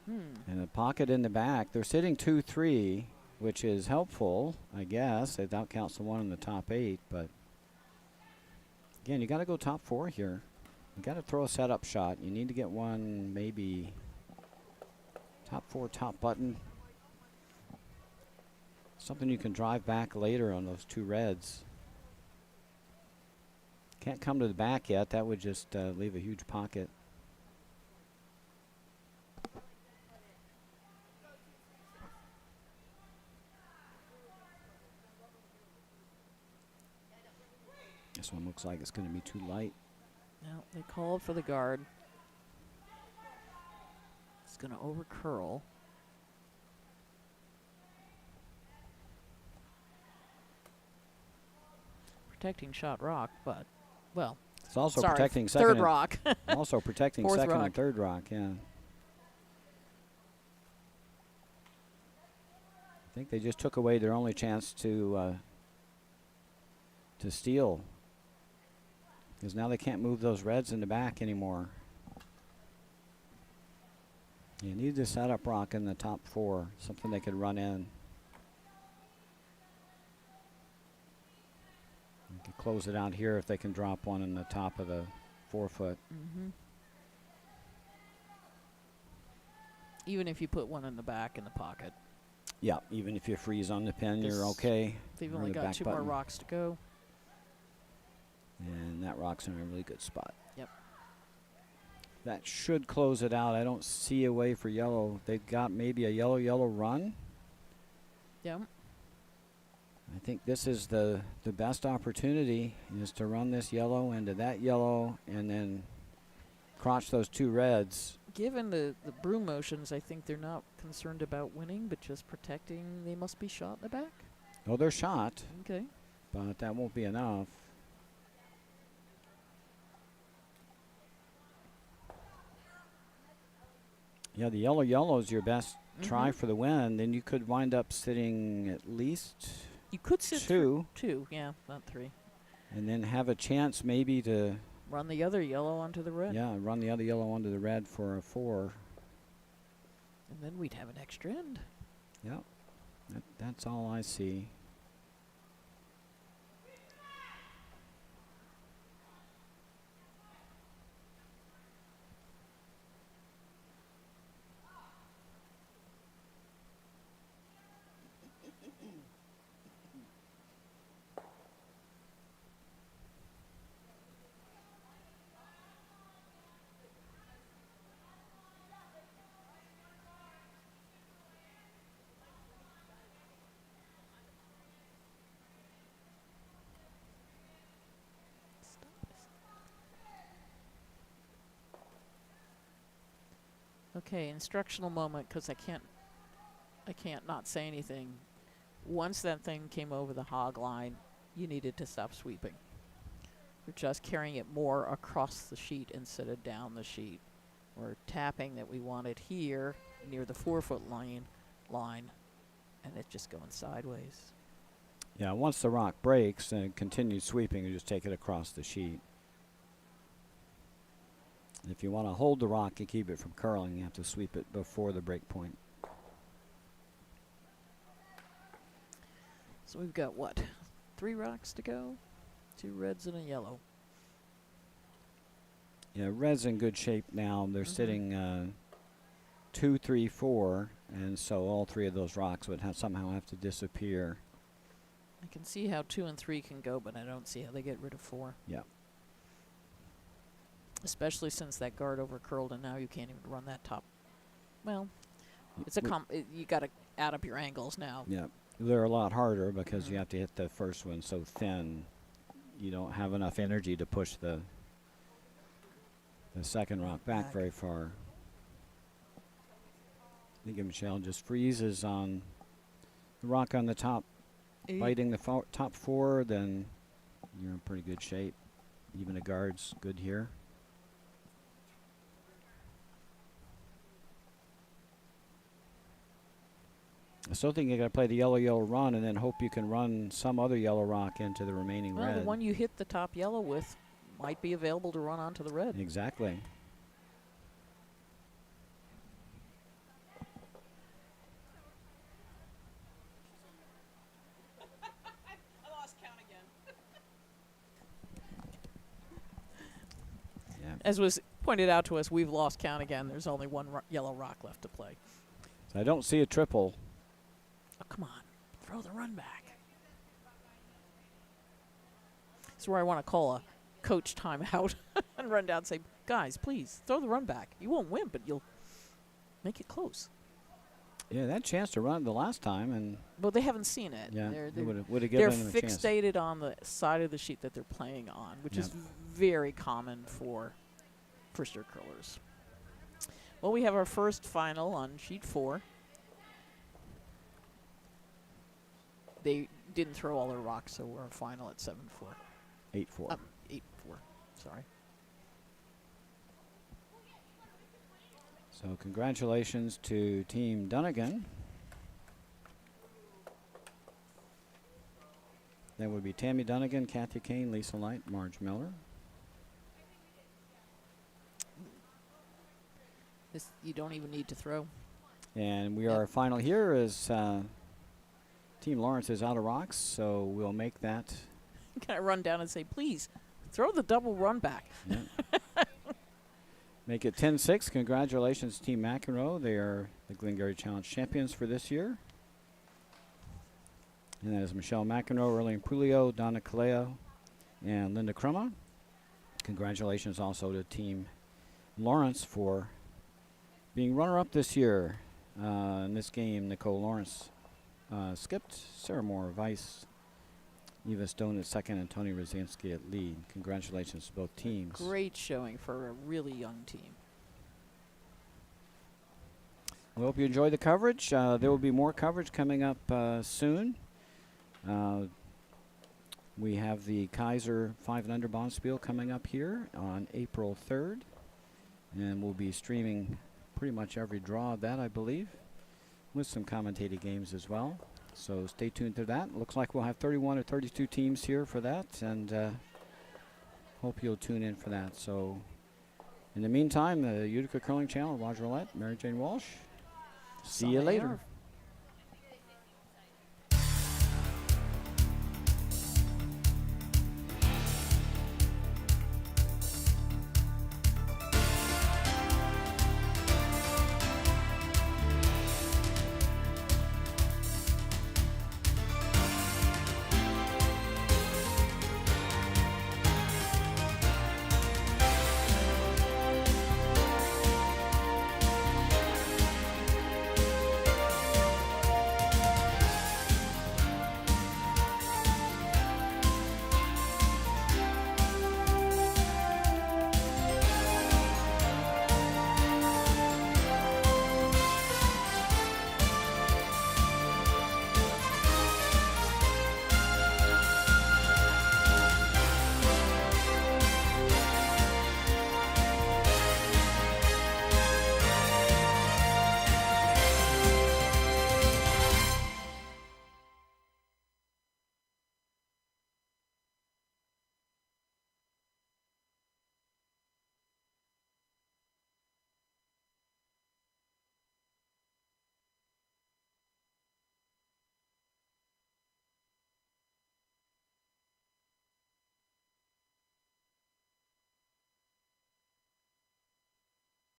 And a pocket in the back. They're sitting 2-3, which is helpful, I guess. It outcounts the one in the top 8, but again, you got to go top 4 here. You got to throw a setup shot. You need to get one, maybe top 4, top button. Something you can drive back later on those 2 reds. Can't come to the back yet. That would just leave a huge pocket. This one looks like it's going to be too light. No, they called for the guard. It's going to over curl. Protecting shot rock, but, well, It's also sorry, protecting second third and rock. also protecting Fourth second rock. and third rock, yeah. I think they just took away their only chance to steal, because now they can't move those reds in the back anymore. You need the setup rock in the top 4, something they could run in. You could close it out here if they can drop one in the top of the 4-foot. Mm-hmm. Even if you put one in the back in the pocket. Yeah, even if you freeze on the pin, you're This- okay. They've Or only the got back 2 more button. rocks to go. And that rock's in a really good spot. Yep. That should close it out. I don't see a way for yellow. They've got maybe a yellow run. Yep. I think this is the best opportunity, is to run this yellow into that yellow and then crotch those 2 reds. Given the broom motions, I think they're not concerned about winning, but just protecting. They must be shot in the back. Oh, they're shot, Okay. but that won't be enough. Yeah, the yellow is your best try Mhm. for the win. Then you could wind up sitting at least You could sit 2, 2, yeah, not 3. and then have a chance maybe to, Run the other yellow onto the red. yeah, run the other yellow onto the red for a 4. And then we'd have an extra end. Yep, that's all I see. Okay, instructional moment, because I can't not say anything. Once that thing came over the hog line, you needed to stop sweeping. We're just carrying it more across the sheet instead of down the sheet. We're tapping that we want it here near the 4-foot line, and it's just going sideways. Yeah, once the rock breaks and it continues sweeping, you just take it across the sheet. If you want to hold the rock and keep it from curling, you have to sweep it before the break point. So we've got, what, 3 rocks to go? 2 reds and a yellow. Yeah, red's in good shape now. They're sitting 2, 3, 4, and so all 3 of those rocks would somehow have to disappear. I can see how 2 and 3 can go, but I don't see how they get rid of 4. Yeah. Especially since that guard over curled, and now you can't even run that top. Well, it's you got to add up your angles now. Yeah, they're a lot harder because you have to hit the first one so thin. You don't have enough energy to push the second rock back very far. I think Michelle just freezes on the rock on the top, biting the top 4, then you're in pretty good shape. Even the guard's good here. I still think you got to play the yellow run and then hope you can run some other yellow rock into the remaining red. Well, the one you hit the top yellow with might be available to run onto the red. Exactly. I lost count again. Yeah. As was pointed out to us, we've lost count again. There's only 1 yellow rock left to play. So I don't see a triple. Oh, come on. Throw the run back. This is where I want to call a coach timeout and run down and say, guys, please, throw the run back. You won't win, but you'll make it close. Yeah, that chance to run the last time. And well, they haven't seen it. Yeah, they're would have given them a chance. They're fixated on the side of the sheet that they're playing on, which is very common for first-year curlers. Well, we have our first final on sheet 4. They didn't throw all their rocks, so we're final at 7-4. 8-4. 8-4, sorry. So congratulations to Team Dunnigan. That would be Tammy Dunnigan, Kathy Kane, Lisa Light, Marge Miller. This you don't even need to throw. And we are final here as Team Lawrence is out of rocks, so we'll make that. Can I run down and say, please, throw the double run back? Yeah. Make it 10-6. Congratulations, Team McEnroe. They are the Glengarry Challenge champions for this year. And that is Michelle McEnroe, Erling Pulio, Donna Caleo, and Linda Crumma. Congratulations also to Team Lawrence for being runner-up this year. In this game, Nicole Lawrence skipped, Sarah Moore vice, Eva Stone at second, and Tony Rosinski at lead. Congratulations to both teams. Great showing for a really young team. We hope you enjoyed the coverage. There will be more coverage coming up soon. We have the Kaiser 5 and Under Bonspiel coming up here on April 3rd. And we'll be streaming pretty much every draw of that, I believe, with some commentated games as well. So stay tuned to that. Looks like we'll have 31 or 32 teams here for that, and hope you'll tune in for that. So in the meantime, the Utica Curling Channel, Roger Roulette, Mary Jane Walsh. See you later.